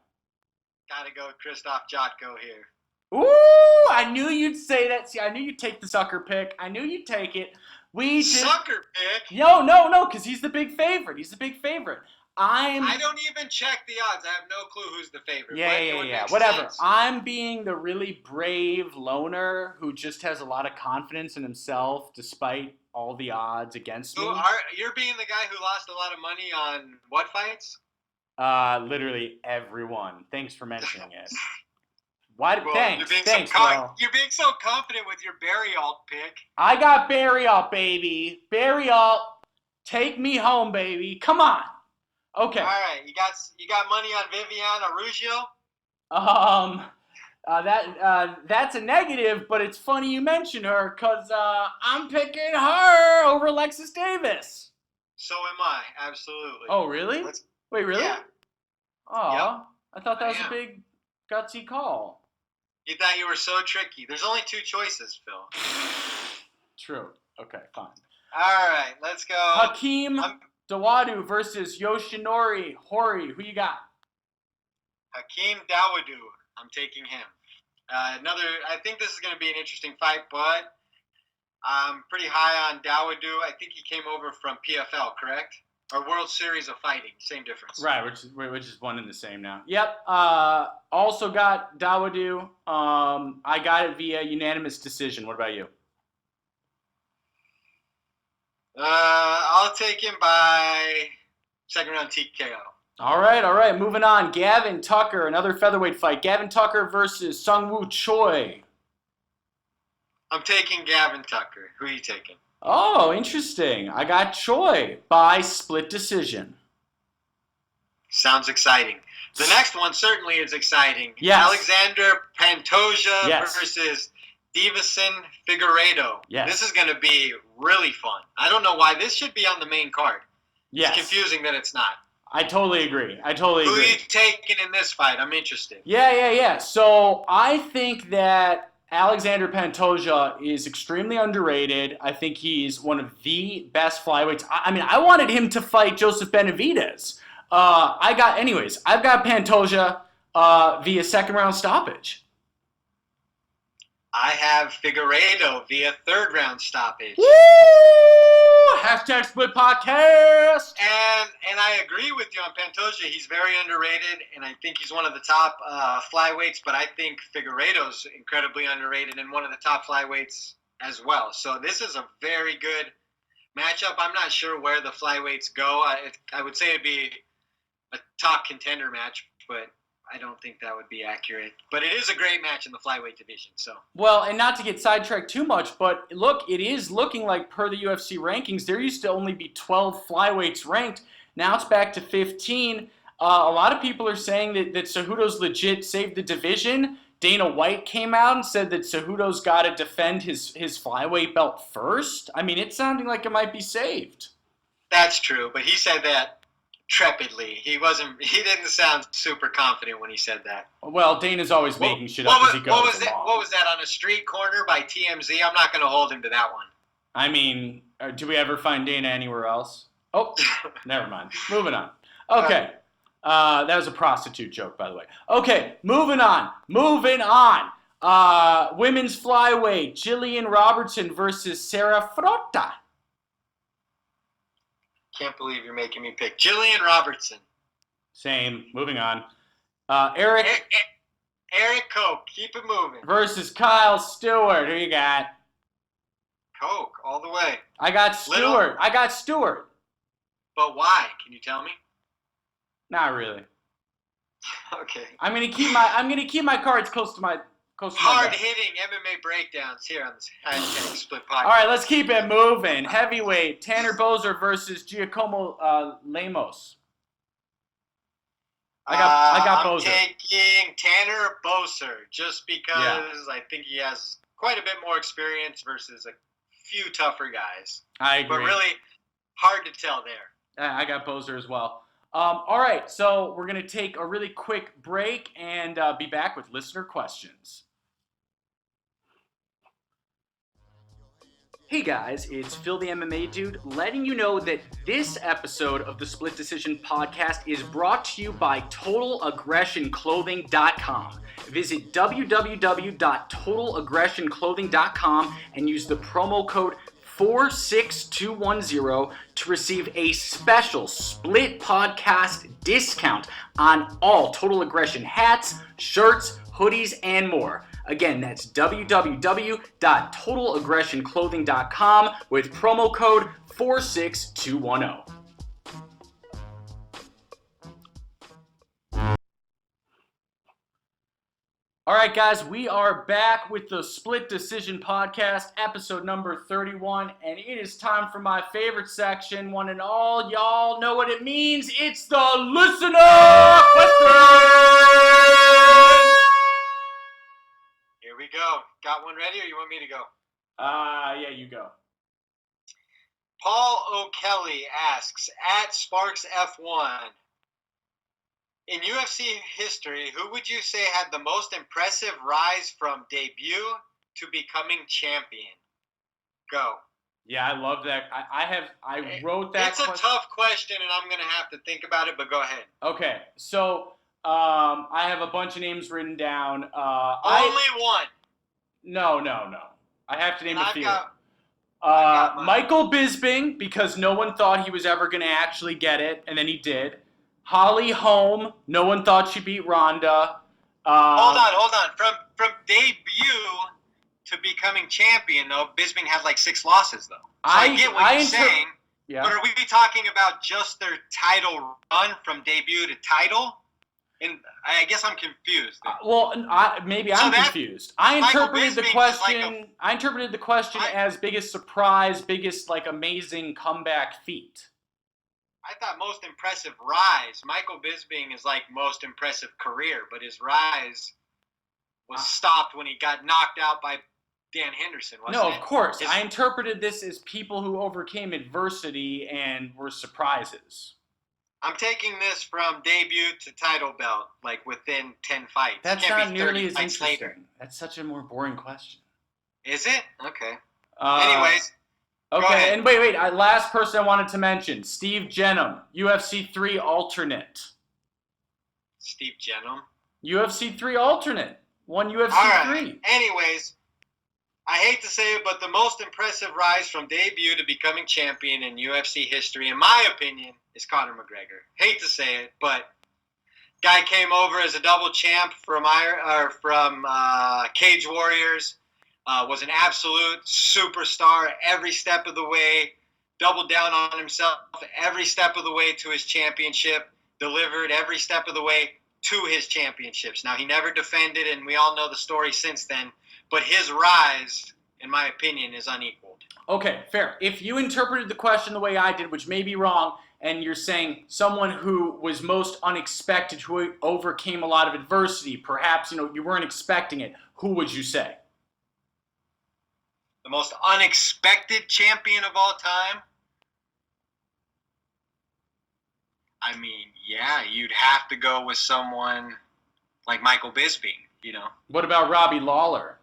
Gotta go with Krzysztof Jotko here. Ooh, I knew you'd say that. See, I knew you'd take the sucker pick. I knew you'd take it. Sucker pick? No, because he's the big favorite. I don't even check the odds. I have no clue who's the favorite. Yeah. Whatever. Sense. I'm being the really brave loner who just has a lot of confidence in himself despite all the odds against me. You're being the guy who lost a lot of money on what fights? Literally everyone. Thanks for mentioning it. Thanks. You're being so confident with your Barriault pick. I got Barriault, baby. Barriault, take me home, baby. Come on. Okay. All right. You got money on Viviane Araujo? That's a negative, but it's funny you mention her because I'm picking her over Alexis Davis. So am I. Absolutely. Oh, really? Wait, really? Yeah. Oh, yep. I thought that was a big gutsy call. You thought you were so tricky. There's only two choices, Phil. True. Okay, fine. All right, let's go. Hakeem Dawodu versus Yoshinori Horii. Who you got? Hakeem Dawodu. I'm taking him. I think this is going to be an interesting fight, but I'm pretty high on Dawodu. I think he came over from PFL, correct? Or World Series of Fighting, same difference. Right, which is one and the same now. Yep. Also got Dawodu. I got it via unanimous decision. What about you? I'll take him by second round TKO. All right. Moving on. Gavin Tucker, another featherweight fight. Gavin Tucker versus Sungwoo Choi. I'm taking Gavin Tucker. Who are you taking? Oh, interesting. I got Choi by split decision. Sounds exciting. The next one certainly is exciting. Yes. Alexander Pantoja versus Davison Figueiredo. Yes. This is going to be really fun. I don't know why this should be on the main card. Yes. It's confusing that it's not. I totally agree. Who are you taking in this fight? I'm interested. Yeah. So I think that Alexander Pantoja is extremely underrated. I think he's one of the best flyweights. I wanted him to fight Joseph Benavidez. I've got Pantoja via second round stoppage. I have Figueiredo via third round stoppage. Woo! Hashtag split podcast. And I agree with you on Pantoja. He's very underrated, and I think he's one of the top flyweights, but I think Figueiredo's incredibly underrated and one of the top flyweights as well. So this is a very good matchup. I'm not sure where the flyweights go. I would say it'd be a top contender match, but I don't think that would be accurate. But it is a great match in the flyweight division. So well, and not to get sidetracked too much, but look, it is looking like per the UFC rankings, there used to only be 12 flyweights ranked. Now it's back to 15. A lot of people are saying that Cejudo's legit saved the division. Dana White came out and said that Cejudo's got to defend his flyweight belt first. I mean, it's sounding like it might be saved. That's true, but he said that trepidly. He didn't sound super confident when he said that. Well, Dana's always making shit up as he goes along. What was that on a street corner by TMZ? I'm not going to hold him to that one. I mean, do we ever find Dana anywhere else? Oh, never mind. Moving on. Okay. That was a prostitute joke, by the way. Okay, moving on. Women's flyweight, Jillian Robertson versus Sarah Frotta. Can't believe you're making me pick Jillian Robertson. Same. Moving on. Eric Koch. Keep it moving. Versus Kyle Stewart. Who you got? Koch, all the way. I got Stewart. But why? Can you tell me? Not really. Okay. I'm gonna keep my cards close to my. Hard-hitting MMA breakdowns here on this hashtag split podcast. All right, let's keep it moving. Heavyweight, Tanner Boser versus Giacomo Lemos. I got Boser. I'm taking Tanner Boser just because I think he has quite a bit more experience versus a few tougher guys. I agree. But really hard to tell there. I got Boser as well. All right, so we're going to take a really quick break and be back with listener questions. Hey guys, it's Phil the MMA Dude letting you know that this episode of the Split Decision Podcast is brought to you by TotalAggressionClothing.com. Visit www.TotalAggressionClothing.com and use the promo code 46210 to receive a special Split Podcast discount on all Total Aggression hats, shirts, hoodies, and more. Again, that's www.TotalAggressionClothing.com with promo code 46210. All right, guys, we are back with the Split Decision Podcast, episode number 31, and it is time for my favorite section. One and all, y'all know what it means. It's the listener question. Here we go. Got one ready, or you want me to go? Yeah, you go. Paul O'Kelly asks, at Sparks F1, in UFC history, who would you say had the most impressive rise from debut to becoming champion? Go. Yeah, I love that. I wrote that. It's a tough question, and I'm going to have to think about it, but go ahead. Okay, so I have a bunch of names written down. Only one. No. I have to name a few. Michael Bisping, because no one thought he was ever going to actually get it, and then he did. Holly Holm, no one thought she beat Ronda. Hold on. From debut to becoming champion, though, Bisping had like 6 losses, though. So I get what you're saying. Yeah. But are we talking about just their title run from debut to title? And I guess I'm confused. Maybe I'm confused. I interpreted the question as biggest surprise, biggest like amazing comeback feat. I thought most impressive rise. Michael Bisping is like most impressive career, but his rise was stopped when he got knocked out by Dan Henderson, wasn't it? No, of course. I interpreted this as people who overcame adversity and were surprises. I'm taking this from debut to title belt, like within 10 fights. That's not nearly as interesting. Later. That's such a more boring question. Is it? Okay. Anyways. Okay, and wait. Last person I wanted to mention, Steve Jenham, UFC 3 alternate. Steve Jenham? UFC 3 alternate. Won UFC All right. 3. Anyways, I hate to say it, but the most impressive rise from debut to becoming champion in UFC history, in my opinion, is Conor McGregor. Hate to say it, but guy came over as a double champ from Cage Warriors, was an absolute superstar every step of the way, doubled down on himself every step of the way to his championship, delivered every step of the way to his championships. Now, he never defended, and we all know the story since then, but his rise, in my opinion, is unequaled. Okay, fair. If you interpreted the question the way I did, which may be wrong, and you're saying someone who was most unexpected, who overcame a lot of adversity, perhaps you weren't expecting it, who would you say? The most unexpected champion of all time? I mean, yeah, you'd have to go with someone like Michael Bisping, What about Robbie Lawler?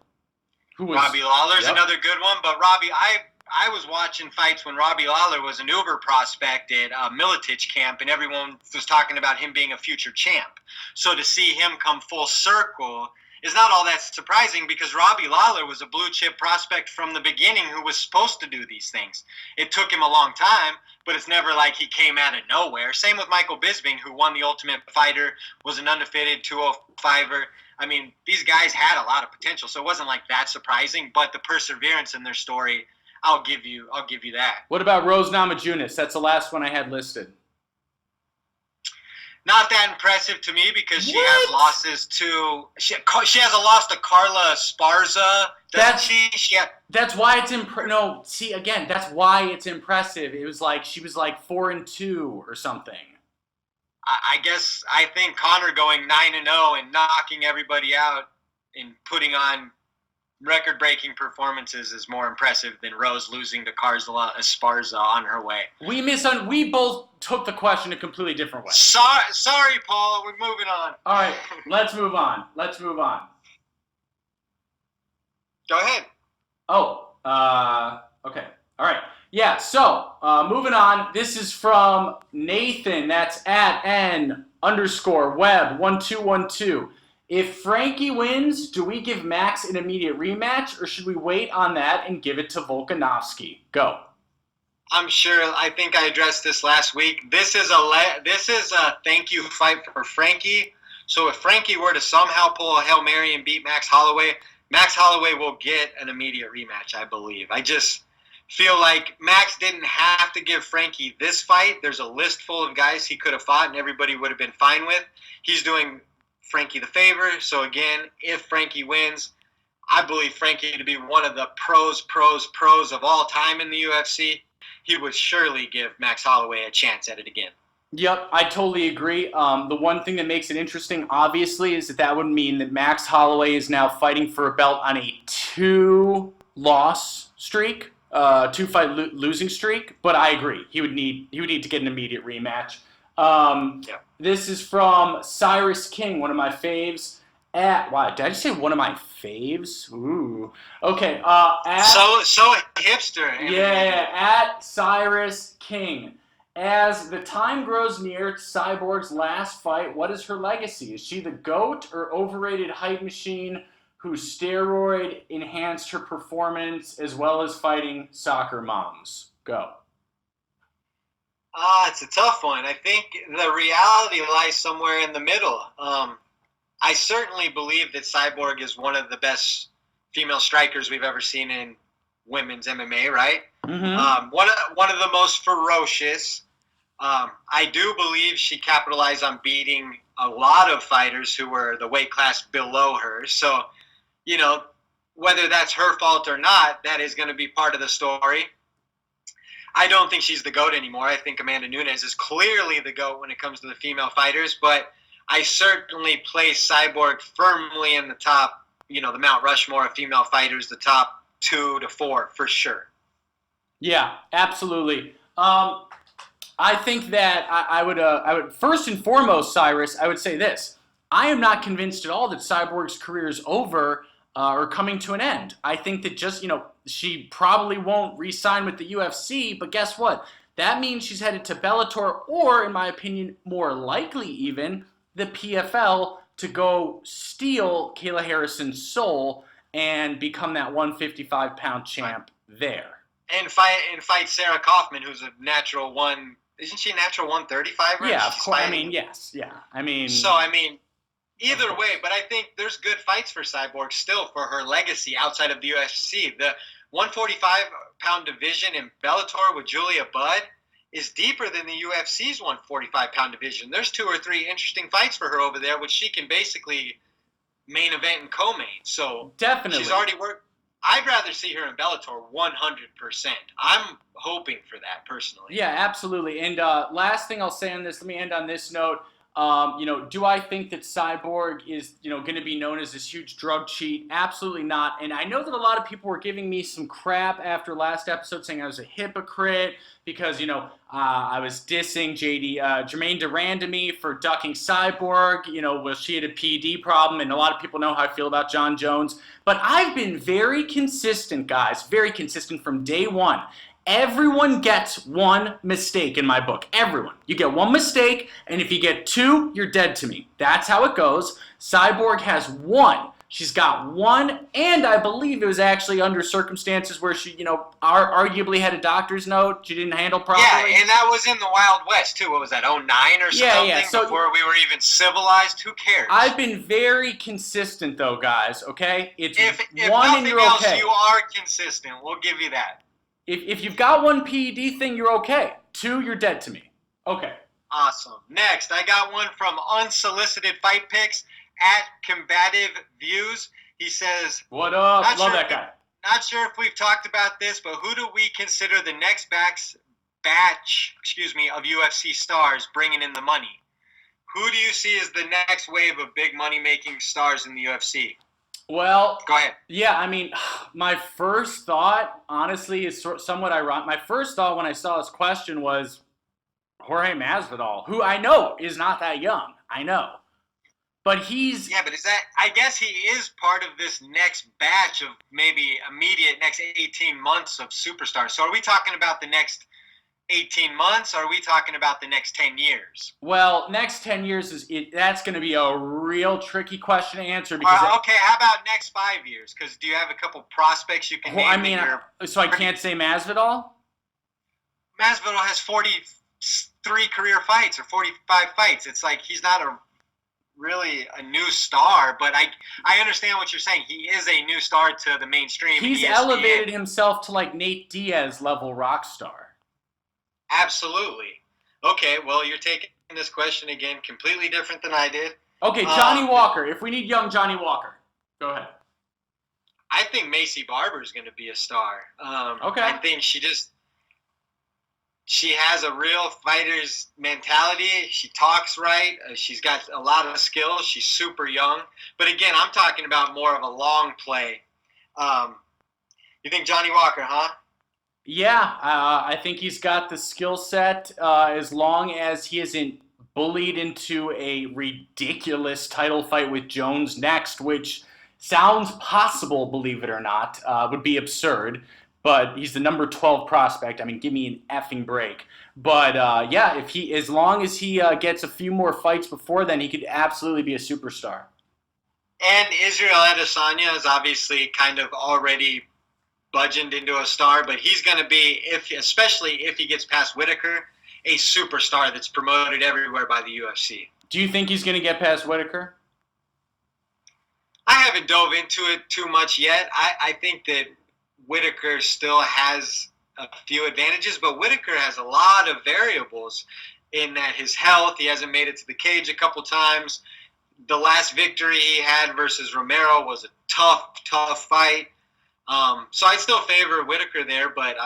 Robbie Lawler's another good one, but Robbie, I was watching fights when Robbie Lawler was an Uber prospect at Militich camp, and everyone was talking about him being a future champ. So to see him come full circle is not all that surprising, because Robbie Lawler was a blue chip prospect from the beginning who was supposed to do these things. It took him a long time, but it's never like he came out of nowhere. Same with Michael Bisping, who won the Ultimate Fighter, was an undefeated 205er. I mean, these guys had a lot of potential, so it wasn't like that surprising, but the perseverance in their story, I'll give you that. What about Rose Namajunas? That's the last one I had listed. Not that impressive to me, because she has losses to she has a loss to Carla Esparza. That's why it's No, see again. That's why it's impressive. It was like she was like 4-2 or something. I think Conor going 9-0 and knocking everybody out and putting on record-breaking performances is more impressive than Rose losing to Carla Esparza on her way. We both took the question a completely different way. Sorry, Paul. We're moving on. All right, let's move on. Go ahead. Okay. All right. Yeah, so moving on. This is from Nathan. That's at N_Web1212. If Frankie wins, do we give Max an immediate rematch, or should we wait on that and give it to Volkanovski? Go. I think I addressed this last week. This is a thank you fight for Frankie. So if Frankie were to somehow pull a Hail Mary and beat Max Holloway will get an immediate rematch, I believe. I just feel like Max didn't have to give Frankie this fight. There's a list full of guys he could have fought and everybody would have been fine with. He's doing Frankie the favor. So again, if Frankie wins, I believe Frankie to be one of the pros of all time in the UFC. He would surely give Max Holloway a chance at it again. Yep, I totally agree. The one thing that makes it interesting, obviously, is that would mean that Max Holloway is now fighting for a belt on a 2-loss streak, 2-fight losing streak. But I agree, he would need to get an immediate rematch. This is from Cyrus King, one of my faves. Wow, did I just say one of my faves? Ooh. Okay. So hipster. Yeah, at Cyrus King. As the time grows near Cyborg's last fight, what is her legacy? Is she the GOAT or overrated hype machine who steroid enhanced her performance as well as fighting soccer moms? Go. It's a tough one. I think the reality lies somewhere in the middle. I certainly believe that Cyborg is one of the best female strikers we've ever seen in women's MMA, right? Mm-hmm. One of the most ferocious. I do believe she capitalized on beating a lot of fighters who were the weight class below her. So, whether that's her fault or not, that is going to be part of the story. I don't think she's the GOAT anymore. I think Amanda Nunes is clearly the GOAT when it comes to the female fighters, but I certainly place Cyborg firmly in the top, the Mount Rushmore of female fighters, the top 2 to 4 for sure. Yeah, absolutely. I think that I would first and foremost, Cyrus, I would say this. I am not convinced at all that Cyborg's career is over or coming to an end. I think that just, she probably won't re-sign with the UFC, but guess what? That means she's headed to Bellator or, in my opinion, more likely even, the PFL to go steal Kayla Harrison's soul and become that 155-pound champ there. And fight Sarah Kaufman, who's a natural one. Isn't she a natural 135? Yeah, of course. I mean, yes. Yeah. Either way, but I think there's good fights for Cyborg still for her legacy outside of the UFC. The 145-pound division in Bellator with Julia Budd is deeper than the UFC's 145-pound division. There's 2 or 3 interesting fights for her over there, which she can basically main event and co-main. So definitely, she's already worked. I'd rather see her in Bellator 100%. I'm hoping for that personally. Yeah, absolutely. And last thing I'll say on this, let me end on this note. Do I think that Cyborg is, going to be known as this huge drug cheat? Absolutely not. And I know that a lot of people were giving me some crap after last episode saying I was a hypocrite because, I was dissing Jermaine Durandamy for ducking Cyborg. Well, she had a PD problem, and a lot of people know how I feel about John Jones. But I've been very consistent, guys, very consistent from day one. Everyone gets one mistake in my book. Everyone. You get one mistake, and if you get 2, you're dead to me. That's how it goes. Cyborg has 1. She's got 1, and I believe it was actually under circumstances where she, arguably had a doctor's note. She didn't handle properly. Yeah, and that was in the Wild West, too. What was that, 09 or something? Yeah. So, before we were even civilized? Who cares? I've been very consistent, though, guys, okay? It's if 1 and you're else, okay. You are consistent. We'll give you that. If you've got 1 PED thing, you're okay. 2, you're dead to me. Okay. Awesome. Next, I got one from Unsolicited Fight Picks at Combative Views. He says, what up? Love that guy. Not sure if we've talked about this, but who do we consider the next batch of UFC stars bringing in the money? Who do you see as the next wave of big money-making stars in the UFC? Well, go ahead. Yeah, my first thought, honestly, is somewhat ironic. My first thought when I saw this question was Jorge Masvidal, who I know is not that young. I know. But he's... Yeah, but I guess he is part of this next batch of maybe immediate next 18 months of superstars. So are we talking about the next 18 months, or are we talking about the next 10 years? Well, next 10 years, that's going to be a real tricky question to answer. Because okay, how about next 5 years? Because do you have a couple prospects you can name? So I can't say Masvidal? Masvidal has 43 career fights or 45 fights. It's like he's not really a new star, but I understand what you're saying. He is a new star to the mainstream. He's elevated himself to like Nate Diaz level rock star. Absolutely. Okay, well, you're taking this question again completely different than I did. Okay, Johnny Walker. If we need young Johnny Walker, go ahead. I think Macy Barber is going to be a star. Okay. I think she has a real fighter's mentality. She talks right. She's got a lot of skills. She's super young. But again, I'm talking about more of a long play. You think Johnny Walker, huh? Yeah, I think he's got the skill set as long as he isn't bullied into a ridiculous title fight with Jones next, which sounds possible, believe it or not. Would be absurd, but he's the number 12 prospect. Give me an effing break. But yeah, as long as he gets a few more fights before then, he could absolutely be a superstar. And Israel Adesanya is obviously kind of already budgeted into a star, but he's going to be, especially if he gets past Whitaker, a superstar that's promoted everywhere by the UFC. Do you think he's going to get past Whitaker? I haven't dove into it too much yet. I think that Whitaker still has a few advantages, but Whitaker has a lot of variables in that his health. He hasn't made it to the cage a couple times. The last victory he had versus Romero was a tough fight. So I still favor Whitaker there, but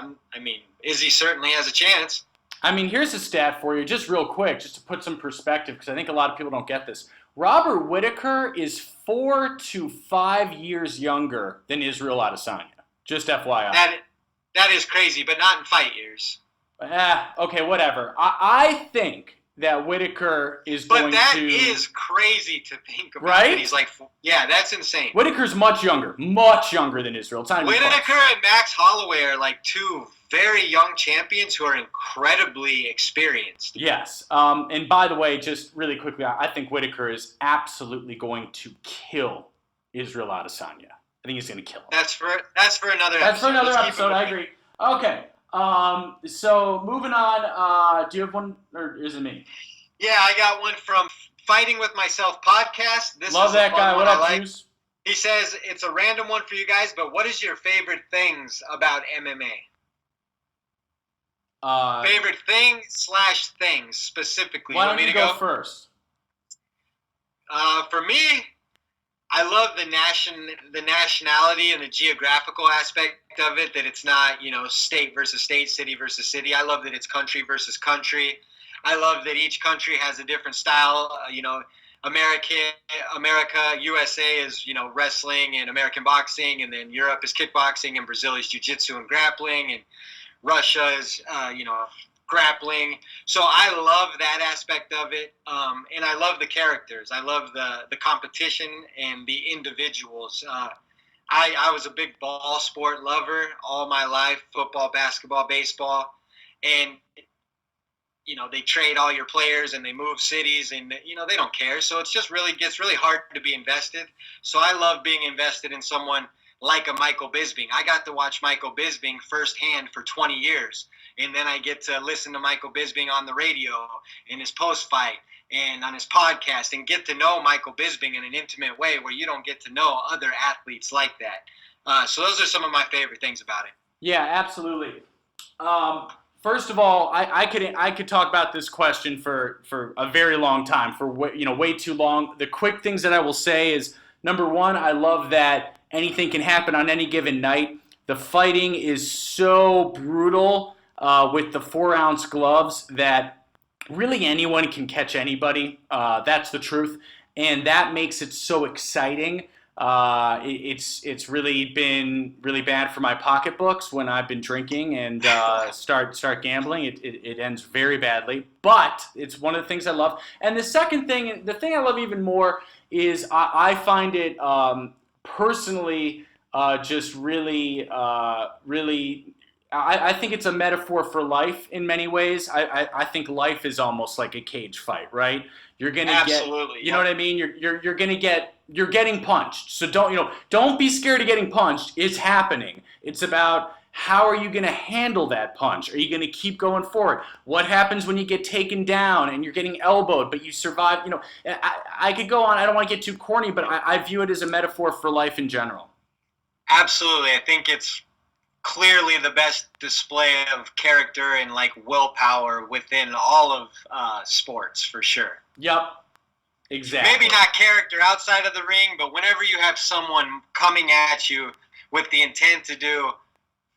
Izzy certainly has a chance. I mean, here's a stat for you, just real quick, just to put some perspective, because I think a lot of people don't get this. Robert Whitaker is 4 to 5 years younger than Israel Adesanya. Just FYI. That is crazy, but not in fight years. Okay, whatever. I think that Whitaker is going to... But that is crazy to think about. Right? He's like, yeah, that's insane. Whitaker's much younger than Israel. It's not Whitaker and Max Holloway are like two very young champions who are incredibly experienced. Yes. And by the way, just really quickly, I think Whitaker is absolutely going to kill Israel Adesanya. I think he's going to kill him. That's for another episode. That's for another episode, I agree. Okay. So moving on, do you have one, or is it me? Yeah, I got one from Fighting With Myself podcast. Love that guy. What up, Juice? He says, it's a random one for you guys, but what is your favorite things about MMA? Favorite thing/things specifically. Why don't you go first? For me, I love the nationality and the geographical aspect of it, that it's not, state versus state, city versus city. I love that it's country versus country. I love that each country has a different style. America, USA is, wrestling and American boxing, and then Europe is kickboxing, and Brazil is jiu-jitsu and grappling, and Russia is, grappling. So I love that aspect of it, and I love the characters. I love the competition and the individuals. I was a big ball sport lover all my life: football, basketball, baseball, and they trade all your players and they move cities, and they don't care. So it's just gets really hard to be invested. So I love being invested in someone like a Michael Bisping. I got to watch Michael Bisping firsthand for 20 years. And then I get to listen to Michael Bisping on the radio, in his post-fight, and on his podcast, and get to know Michael Bisping in an intimate way where you don't get to know other athletes like that. So those are some of my favorite things about it. Yeah, absolutely. First of all, I could talk about this question for a very long time, for way too long. The quick things that I will say is, number one, I love that anything can happen on any given night. The fighting is so brutal with the 4-ounce gloves that really anyone can catch anybody. That's the truth, and that makes it so exciting. It's really been really bad for my pocketbooks when I've been drinking and start gambling. It ends very badly, but it's one of the things I love. And the second thing, the thing I love even more, is I find it personally just really I think it's a metaphor for life in many ways. I think life is almost like a cage fight, right? You're gonna Absolutely, get, you know what I mean? You're getting punched. So don't be scared of getting punched. It's happening. It's about, how are you going to handle that punch? Are you going to keep going forward? What happens when you get taken down and you're getting elbowed, but you survive? I could go on. I don't want to get too corny, but I view it as a metaphor for life in general. Absolutely. I think it's clearly the best display of character and willpower within all of sports, for sure. Yep. Exactly. Maybe not character outside of the ring, but whenever you have someone coming at you with the intent to do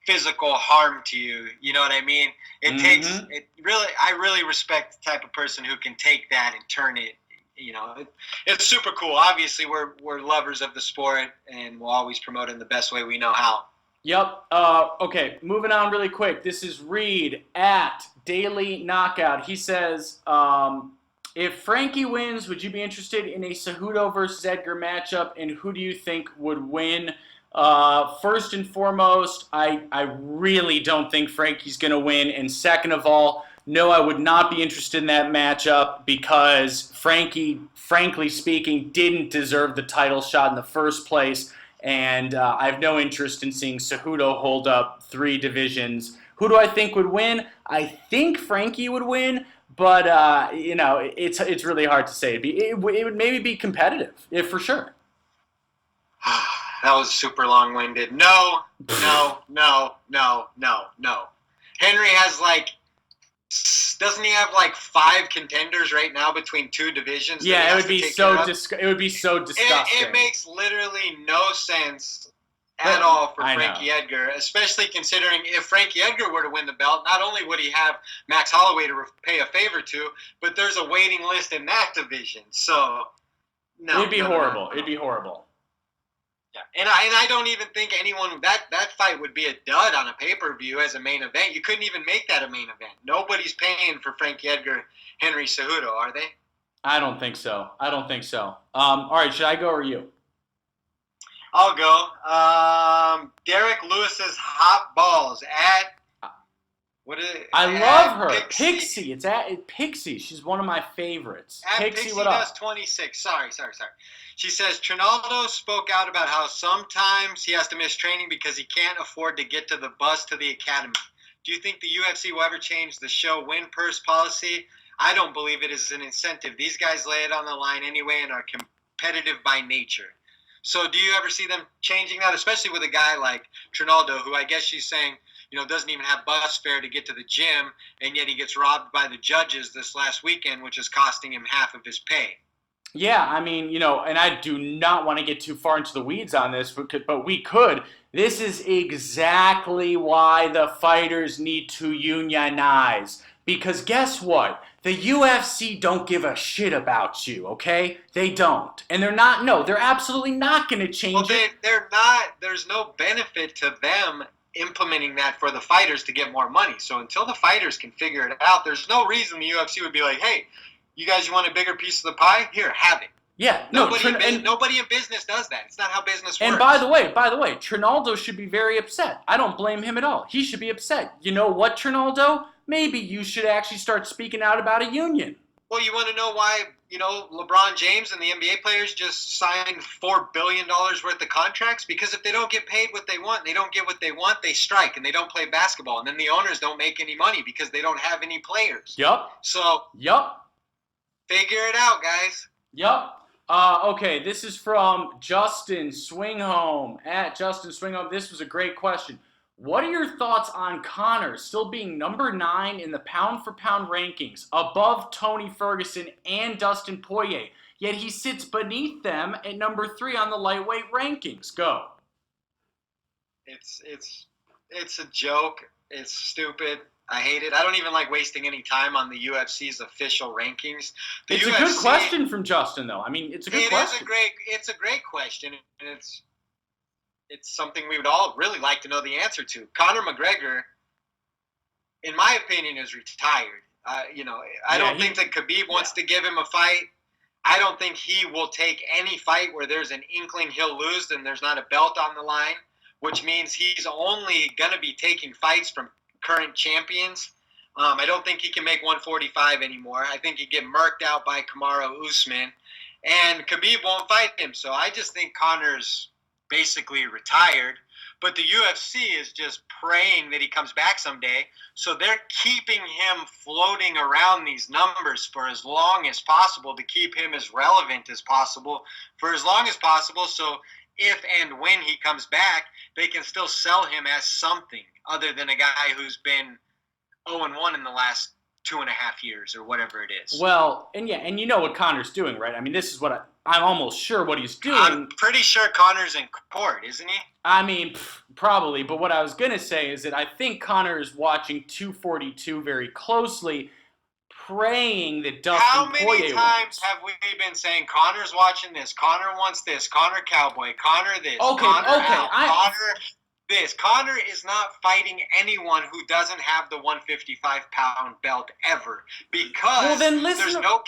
physical harm to you, you know what I mean? It takes it really. I really respect the type of person who can take that and turn it. It's super cool. Obviously, we're lovers of the sport, and we'll always promote it in the best way we know how. Yep. Okay, moving on really quick. This is Reed at Daily Knockout. He says, if Frankie wins, would you be interested in a Cejudo versus Edgar matchup, and who do you think would win? First and foremost, I really don't think Frankie's going to win. And second of all, No, I would not be interested in that matchup because Frankie, frankly speaking, didn't deserve the title shot in the first place. And I have no interest in seeing Cejudo hold up 3 divisions. Who do I think would win? I think Frankie would win, but it's really hard to say. It would maybe be competitive, if for sure. That was super long-winded. No. Henry has doesn't he have 5 contenders right now between 2 divisions? Yeah, it would be so disgusting. It makes literally no sense at all for Frankie Edgar, especially considering if Frankie Edgar were to win the belt, not only would he have Max Holloway to pay a favor to, but there's a waiting list in that division. So, no. It'd be horrible. It'd be horrible. Yeah, and I don't even think anyone that fight would be a dud on a pay-per-view as a main event. You couldn't even make that a main event. Nobody's paying for Frankie Edgar, Henry Cejudo, are they? I don't think so. All right, should I go or you? I'll go. Derek Lewis's hot balls at what is it? I love her. Pixie. It's at Pixie. She's one of my favorites. At Pixie what up? 26. Sorry. She says, Trinaldo spoke out about how sometimes he has to miss training because he can't afford to get to the bus to the academy. Do you think the UFC will ever change the show win purse policy? I don't believe it is an incentive. These guys lay it on the line anyway and are competitive by nature. So do you ever see them changing that, especially with a guy like Trinaldo, who I guess she's saying, doesn't even have bus fare to get to the gym, and yet he gets robbed by the judges this last weekend, which is costing him half of his pay. Yeah, I mean, and I do not want to get too far into the weeds on this, but we could. This is exactly why the fighters need to unionize. Because guess what? The UFC don't give a shit about you, okay? They don't. And they're absolutely not going to change it. They're not. There's no benefit to them implementing that for the fighters to get more money. So until the fighters can figure it out, there's no reason the UFC would be like, hey, you guys want a bigger piece of the pie? Here, have it. Yeah, nobody in business does that. It's not how business works. And by the way, Trinaldo should be very upset. I don't blame him at all. He should be upset. You know what, Trinaldo? Maybe you should actually start speaking out about a union. Well, you want to know why, LeBron James and the NBA players just signed $4 billion worth of contracts? Because if they don't get paid what they want, they don't get what they want, they strike and they don't play basketball. And then the owners don't make any money because they don't have any players. Yup. Figure it out, guys. Yup. Okay, this is from Justin Swinghome. At Justin Swinghome, this was a great question. What are your thoughts on Conor still being number 9 in the pound-for-pound rankings, above Tony Ferguson and Dustin Poirier, yet he sits beneath them at number 3 on the lightweight rankings? Go. It's a joke. It's stupid. I hate it. I don't even like wasting any time on the UFC's official rankings. It's a good question from Justin, though. I mean, it's a good question. It's a great question, and it's something we would all really like to know the answer to. Conor McGregor, in my opinion, is retired. I don't think that Khabib wants to give him a fight. I don't think he will take any fight where there's an inkling he'll lose and there's not a belt on the line, which means he's only going to be taking fights from current champions. I don't think he can make 145 anymore. I think he'd get murked out by Kamaru Usman, and Khabib won't fight him. So I just think Conor's basically retired, but the UFC is just praying that he comes back someday, so they're keeping him floating around these numbers for as long as possible to keep him as relevant as possible for as long as possible, so if and when he comes back, they can still sell him as something other than a guy who's been 0-1 in the last 2.5 years or whatever it is. Well, and you know what Conor's doing, right? I mean, this is what I'm almost sure what he's doing. I'm pretty sure Conor's in court, isn't he? I mean, probably. But what I was going to say is that I think Conor is watching 242 very closely, praying that Dustin Poirier wins. How many times have we been saying Conor's watching this, Conor wants this, Conor Cowboy, Conor this, Conor out, Conor this. Conor is not fighting anyone who doesn't have the 155-pound belt ever because there's no...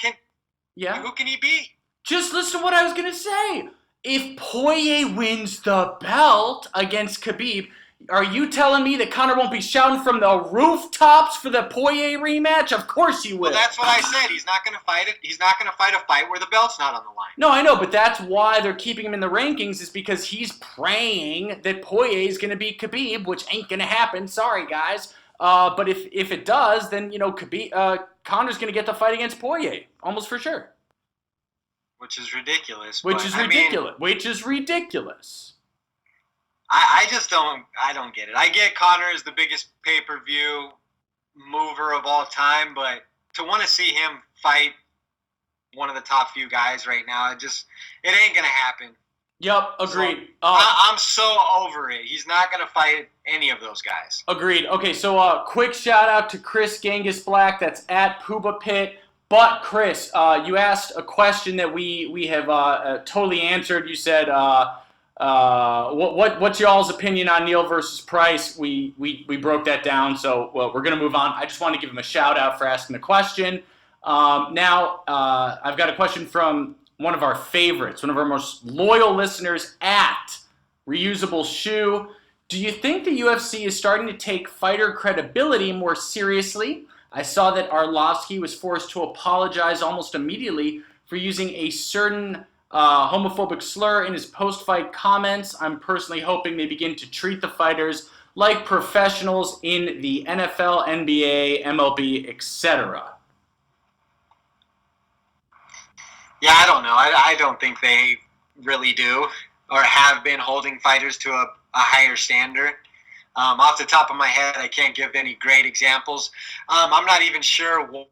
Who can he beat? Just listen to what I was going to say. If Poirier wins the belt against Khabib, Are you telling me that Conor won't be shouting from the rooftops for the Poirier rematch? Of course he will. Well, that's what I said. He's not going to fight it. He's not going to fight a fight where the belt's not on the line. No, I know, but that's why they're keeping him in the rankings, is because he's praying that Poirier is going to beat Khabib, which ain't going to happen. Sorry, guys. But if it does, then, Conor's going to get the fight against Poirier, almost for sure. Which is ridiculous. Which is ridiculous. I just don't get it. I get Conor is the biggest pay-per-view mover of all time, but to want to see him fight one of the top few guys right now, it ain't going to happen. Yep, agreed. So, I'm so over it. He's not going to fight any of those guys. Agreed. Okay, so quick shout out to Chris Genghis Black. That's at Pooba Pit. But Chris, you asked a question that we have totally answered. You said, what's y'all's opinion on Neal versus Price? We broke that down, so we're gonna move on. I just want to give him a shout out for asking the question. Now I've got a question from one of our favorites, one of our most loyal listeners at Reusable Shoe. Do you think the UFC is starting to take fighter credibility more seriously? I saw that Arlovsky was forced to apologize almost immediately for using a certain homophobic slur in his post-fight comments. I'm personally hoping they begin to treat the fighters like professionals in the NFL, NBA, MLB, etc. Yeah, I don't know. I don't think they really do or have been holding fighters to a higher standard. Off the top of my head, I can't give any great examples. I'm not even sure what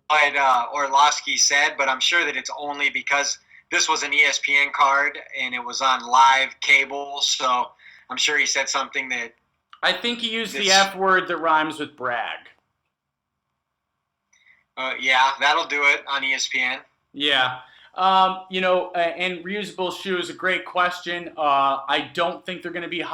Orlovsky said, but I'm sure that it's only because this was an ESPN card and it was on live cable, so I'm sure he said something that... I think he used the F word that rhymes with brag. Yeah, that'll do it on ESPN. Yeah. And Reusable Shoe is a great question. I don't think they're going to be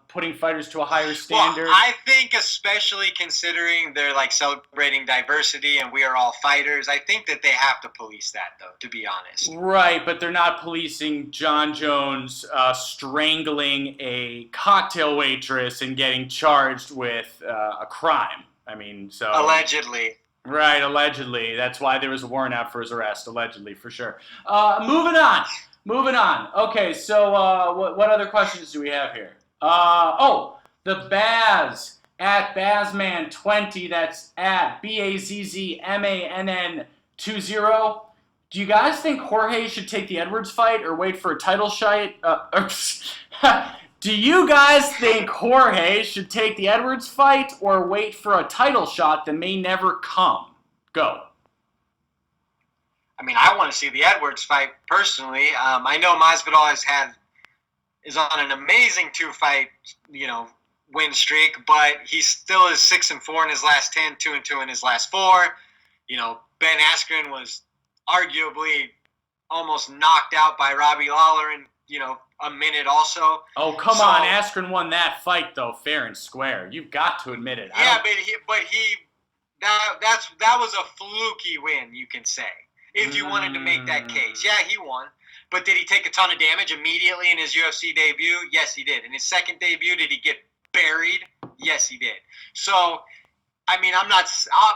putting fighters to a higher standard. Well, I think especially considering they're like celebrating diversity and we are all fighters, I think that they have to police that, though, to be honest. Right, but they're not policing John Jones strangling a cocktail waitress and getting charged with a crime. I mean, so... Allegedly. Right, allegedly. That's why there was a warrant out for his arrest, allegedly, for sure. Moving on. Okay, so what other questions do we have here? The Baz at Bazman20. That's at BAZZMANN20. Do you guys think Jorge should take the Edwards fight or wait for a title shot? Do you guys think Jorge should take the Edwards fight or wait for a title shot that may never come? Go. I mean, I want to see the Edwards fight personally. I know Masvidal is on an amazing 2-fight, win streak, but he still is 6-4 in his last 10, 2-2 in his last 4. Ben Askren was arguably almost knocked out by Robbie Lawler in, a minute also. Oh, come on. Askren won that fight, though, fair and square. You've got to admit it. Yeah, that was a fluky win, you can say, if you wanted to make that case. Yeah, he won. But did he take a ton of damage immediately in his UFC debut? Yes, he did. In his second debut, did he get buried? Yes, he did. So, I mean, I'm not...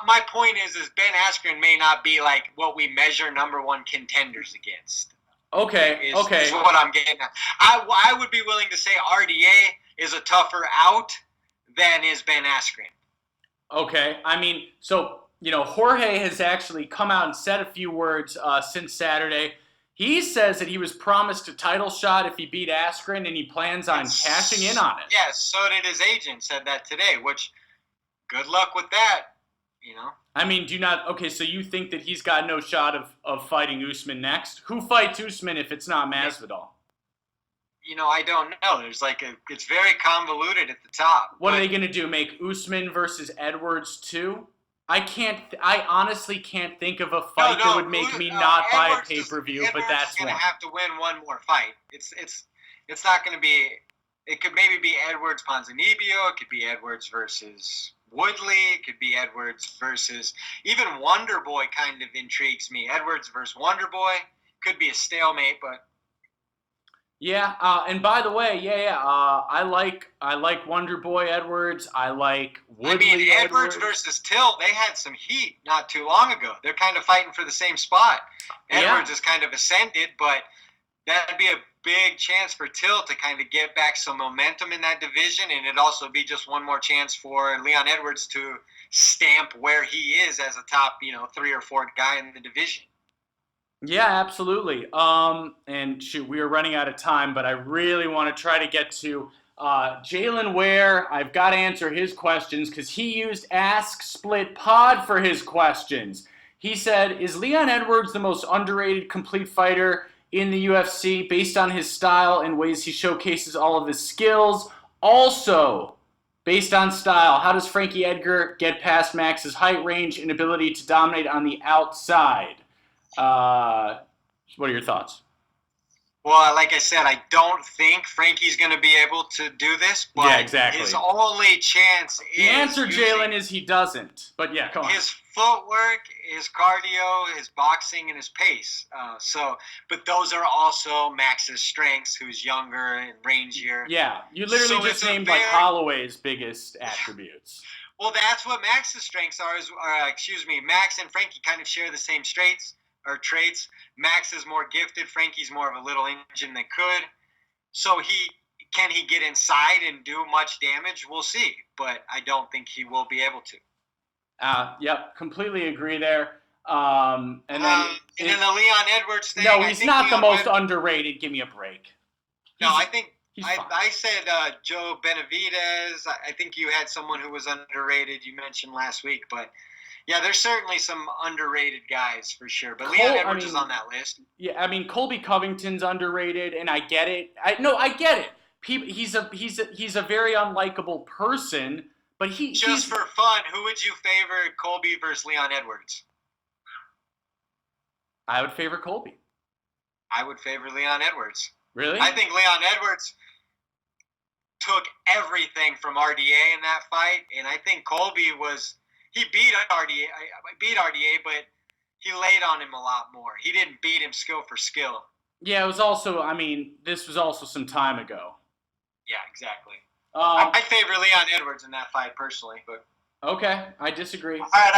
my point is Ben Askren may not be like what we measure number one contenders against. Okay. Is what I'm getting at. I would be willing to say RDA is a tougher out than is Ben Askren. Okay. I mean, so, Jorge has actually come out and said a few words since Saturday. He says that he was promised a title shot if he beat Askren, and he plans on cashing in on it. Yes, so did his agent, said that today, which, good luck with that, I mean, so you think that he's got no shot of fighting Usman next? Who fights Usman if it's not Masvidal? I don't know. There's it's very convoluted at the top. What are they going to do, make Usman versus Edwards too? I honestly can't think of a fight that would make me not buy a pay-per-view, but that's one. Edwards is going to have to win one more fight. It's not going to be... It could maybe be Edwards Ponzinibbio. It could be Edwards versus Woodley. It could be Edwards versus... Even Wonder Boy kind of intrigues me. Edwards versus Wonder Boy. Could be a stalemate, but... Yeah, and by the way, I like Wonder Boy Edwards. I like I mean, Woodley Edwards Edwards. versus Till, they had some heat not too long ago. They're kind of fighting for the same spot. Yeah, Edwards has kind of ascended, but that'd be a big chance for Till to kind of get back some momentum in that division, and it'd also be just one more chance for Leon Edwards to stamp where he is as a top, 3 or 4 guy in the division. yeah, absolutely. And shoot, we are running out of time, but I really want to try to get to Jalen Ware. I've got to answer his questions because he used Ask Split Pod for his questions. He said, "Is Leon Edwards the most underrated complete fighter in the UFC based on his style and ways he showcases all of his skills? Also, based on style, how does Frankie Edgar get past Max's height range and ability to dominate on the outside?" Uh, what are your thoughts? Well, like I said, I don't think Frankie's going to be able to do this, Yeah, but exactly. his only chance The is answer, using Jalen, is he doesn't. But yeah, go on. his footwork, his cardio, his boxing, and his pace. But those are also Max's strengths, who's younger and rangier. Yeah, you literally So just it's a named like very- Holloway's biggest attributes. Well, that's what Max's strengths are. Max and Frankie kind of share the same traits. Max is more gifted. Frankie's more of a little engine that could. So can he get inside and do much damage? We'll see, but I don't think he will be able to. Yep, completely agree there. And then And then the Leon Edwards thing. no, I he's think not the Leon most Ed- underrated. Give me a break. No, I think he's fine. I said Joe Benavidez. I think you had someone who was underrated. You mentioned last week, but yeah, there's certainly some underrated guys for sure. But Leon Edwards is on that list. Yeah, I mean Colby Covington's underrated, and I get it. I get it. He's a very unlikable person, but he's for fun. Who would you favor, Colby versus Leon Edwards? I would favor Colby. I would favor Leon Edwards. Really? I think Leon Edwards took everything from RDA in that fight, and I think Colby beat RDA, but he laid on him a lot more. He didn't beat him skill for skill. Yeah, it was also, this was also some time ago. Yeah, exactly. I favor Leon Edwards in that fight personally, but okay, I disagree. All right,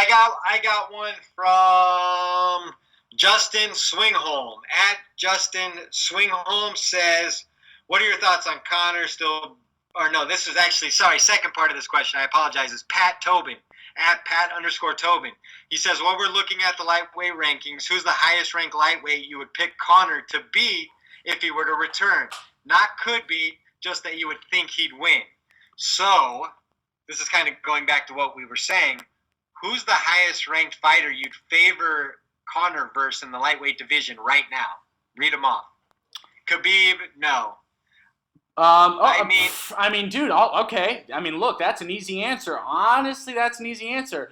I got one from Justin Swingholm. At Justin Swingholm says, "What are your thoughts on Connor still?" Or no, this is actually second part of this question. I apologize. It's Pat Tobin at Pat_Tobin. He says, "While we're looking at the lightweight rankings, who's the highest ranked lightweight you would pick Connor to beat if he were to return? Not could beat, just that you would think he'd win." So, this is kind of going back to what we were saying. Who's the highest ranked fighter you'd favor Connor versus in the lightweight division right now? Read them off. Khabib, no. Dude, okay. Look, that's an easy answer. Honestly, that's an easy answer.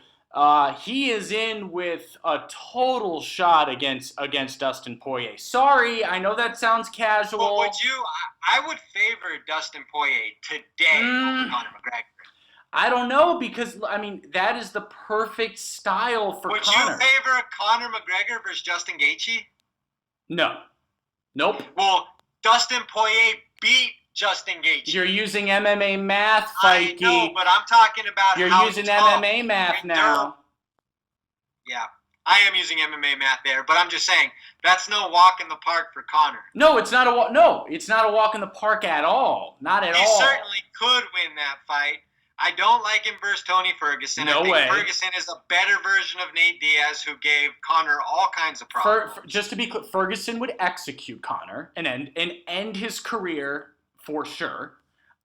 He is in with a total shot against Dustin Poirier. Sorry, I know that sounds casual. But would you? I would favor Dustin Poirier today over Conor McGregor. I don't know because that is the perfect style for Would Conor. you favor Conor McGregor versus Justin Gaethje? No. Nope. Well, Dustin Poirier beat Justin Gaethje. You're using MMA math, I Fikey. know, but I'm talking about You're how using tough MMA math now. Yeah, I am using MMA math there, but I'm just saying that's no walk in the park for Conor. No, it's not a walk. No, it's not a walk in the park at all. Not at all. He certainly could win that fight. I don't like him versus Tony Ferguson. No I think way. Ferguson is a better version of Nate Diaz, who gave Conor all kinds of problems. Just to be clear, Ferguson would execute Conor and end his career for sure.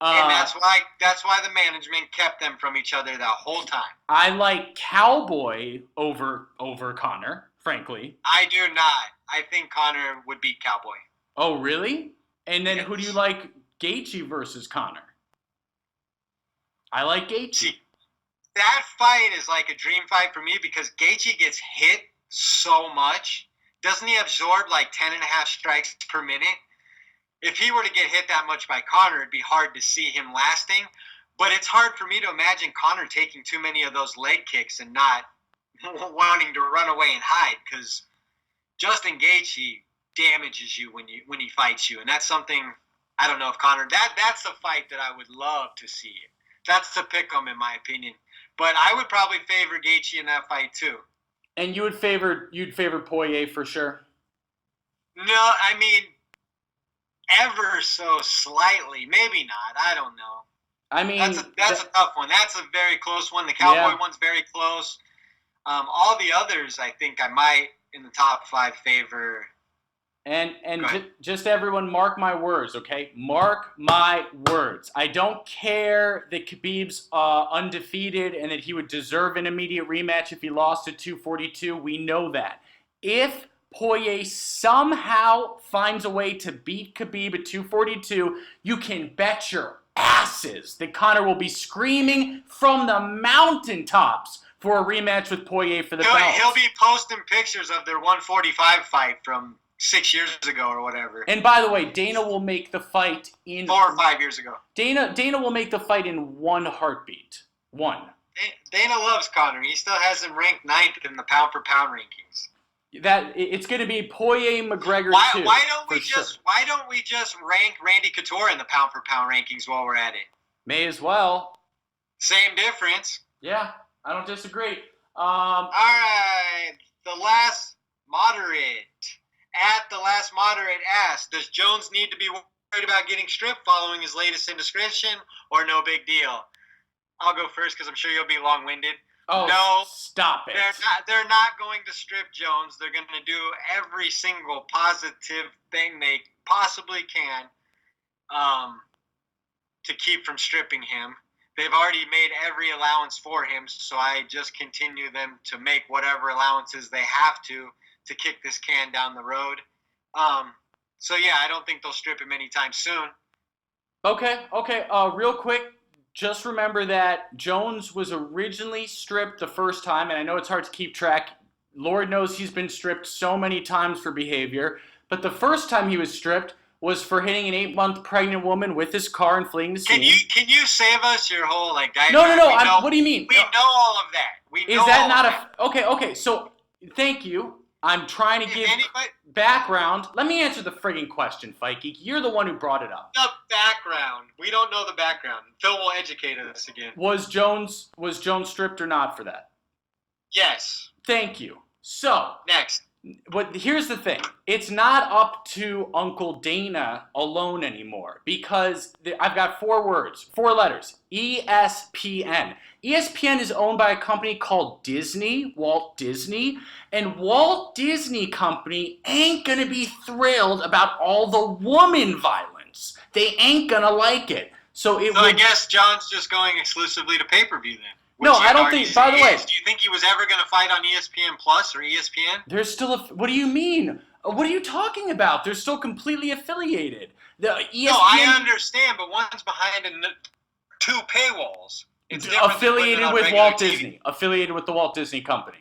And that's why the management kept them from each other that whole time. I like Cowboy over Conor, frankly. I do not. I think Conor would beat Cowboy. Oh, really? And then Yes. who do you like, Gaethje versus Conor? I like Gaethje. See, that fight is like a dream fight for me because Gaethje gets hit so much. Doesn't he absorb like 10.5 strikes per minute? If he were to get hit that much by Conor, it'd be hard to see him lasting. But it's hard for me to imagine Conor taking too many of those leg kicks and not wanting to run away and hide, because Justin Gaethje damages you when he fights you, and that's something I don't know if Conor. That's a fight that I would love to see. That's the pick 'em in my opinion. But I would probably favor Gaethje in that fight too. And you'd favor Poirier for sure. No, I mean, ever so slightly, maybe not. I don't know. I mean, that's a tough one. That's a very close one. The Cowboy one's very close. All the others, I think I might in the top 5 favor. And just everyone, mark my words, okay? Mark my words. I don't care that Khabib's undefeated and that he would deserve an immediate rematch if he lost at 242. We know that. If Poirier somehow finds a way to beat Khabib at 242, you can bet your asses that Conor will be screaming from the mountaintops for a rematch with Poirier for the belt. He'll be posting pictures of their 145 fight from 6 years ago or whatever. And by the way, Dana will make the fight in 4 or 5 years ago. Dana will make the fight in one heartbeat. One. Dana loves Conor. He still has him ranked 9th in the pound for pound rankings. That it's going to be Poirier McGregor too. Why don't we just rank Randy Couture in the pound for pound rankings while we're at it? May as well. Same difference. Yeah, I don't disagree. All right, the last moderate. At the last moderate asked, does Jones need to be worried about getting stripped following his latest indiscretion, or no big deal? I'll go first because I'm sure you'll be long-winded. Oh, no, stop it. They're not going to strip Jones. They're going to do every single positive thing they possibly can to keep from stripping him. They've already made every allowance for him, so I just continue them to make whatever allowances they have to kick this can down the road. So, yeah, I don't think they'll strip him anytime soon. Okay. Real quick, just remember that Jones was originally stripped the first time, and I know it's hard to keep track. Lord knows he's been stripped so many times for behavior, but the first time he was stripped was for hitting an 8-month pregnant woman with his car and fleeing the scene. Can you save us your whole diatribe? No. What do you mean? We know all of that. Is that not okay? So thank you. I'm trying to give background. Let me answer the friggin' question, Fight Geek. You're the one who brought it up. The background. We don't know the background. Phil will educate us again. Was Jones stripped or not for that? Yes. Thank you. So next. But here's the thing. It's not up to Uncle Dana alone anymore because I've got 4 letters. ESPN. ESPN is owned by a company called Disney, Walt Disney, and Walt Disney Company ain't gonna be thrilled about all the woman violence. They ain't gonna like it. So I guess John's just going exclusively to pay-per-view then. No, I don't think. By the way, do you think he was ever going to fight on ESPN Plus or ESPN? There's still what do you mean? What are you talking about? They're still completely affiliated. The ESPN, no, I understand, but one's behind 2 paywalls. It's affiliated with Walt Disney. Affiliated with the Walt Disney Company.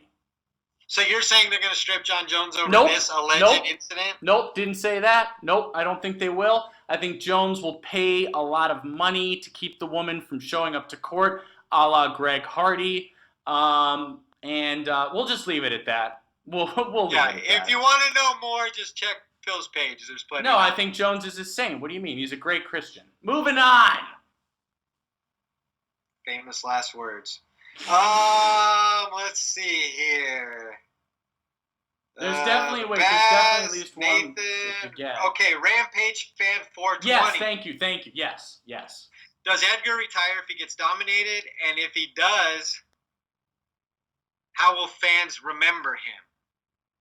So you're saying they're going to strip John Jones over this alleged incident? Nope, didn't say that. Nope, I don't think they will. I think Jones will pay a lot of money to keep the woman from showing up to court, a la Greg Hardy, and we'll just leave it at that. We'll leave it at that. If you want to know more, just check Phil's page. There's plenty. No, I think Jones is a saint. What do you mean? He's a great Christian. Moving on. Famous last words. Let's see here. There's definitely at least one to get. Okay, Rampage Fan 420. Yes, thank you. Yes. Does Edgar retire if he gets dominated? And if he does, how will fans remember him?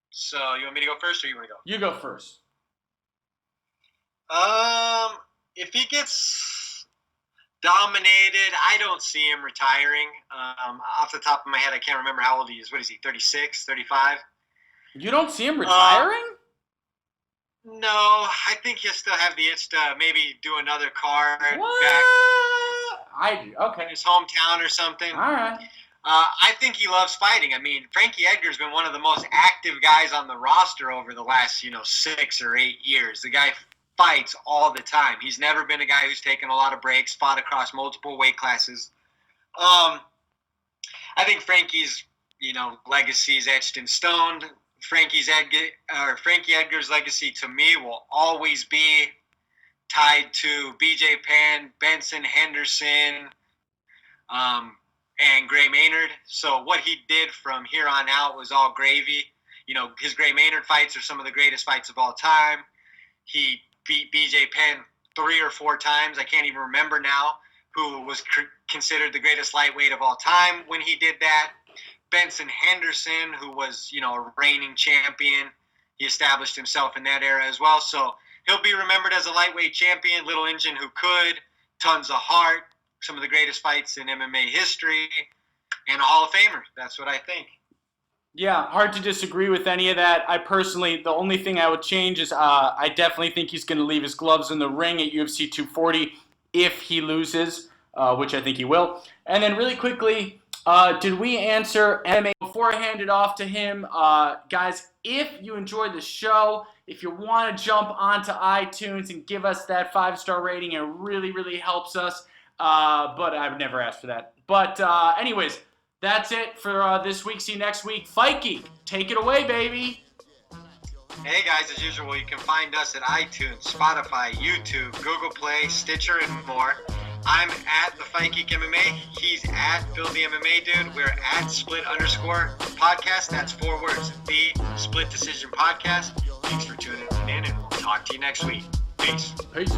So, you want me to go first or you want to go? You go first. If he gets dominated, I don't see him retiring. Off the top of my head, I can't remember how old he is. What is he, 36, 35? You don't see him retiring? No, I think he'll still have the itch to maybe do another card back I do. Okay. in his hometown or something. All right. I think he loves fighting. I mean, Frankie Edgar's been one of the most active guys on the roster over the last, 6 or 8 years. The guy fights all the time. He's never been a guy who's taken a lot of breaks, fought across multiple weight classes. I think Frankie's, legacy is etched in stone. Frankie Edgar's legacy to me will always be tied to BJ Penn, Benson Henderson, and Gray Maynard. So what he did from here on out was all gravy. You know, his Gray Maynard fights are some of the greatest fights of all time. He beat BJ Penn 3 or 4 times. I can't even remember now who was considered the greatest lightweight of all time when he did that. Benson Henderson, who was, you know, a reigning champion. He established himself in that era as well. So he'll be remembered as a lightweight champion, little engine who could, tons of heart, some of the greatest fights in MMA history, and a Hall of Famer. That's what I think. Yeah, hard to disagree with any of that. I personally, the only thing I would change is I definitely think he's going to leave his gloves in the ring at UFC 240 if he loses, which I think he will. And then really quickly, did we answer MMA before I hand it off to him? Guys, if you enjoyed the show, if you want to jump onto iTunes and give us that 5-star rating, it really, really helps us. But I've never asked for that. But anyways, that's it for this week. See you next week. Fight Geek, take it away, baby. Hey guys, as usual, you can find us at iTunes, Spotify, YouTube, Google Play, Stitcher, and more. I'm at the Fight Geek MMA. He's at Phil the MMA Dude. We're at Split_podcast. That's 4 words. The Split Decision Podcast. Thanks for tuning in, and we'll talk to you next week. Peace. Peace.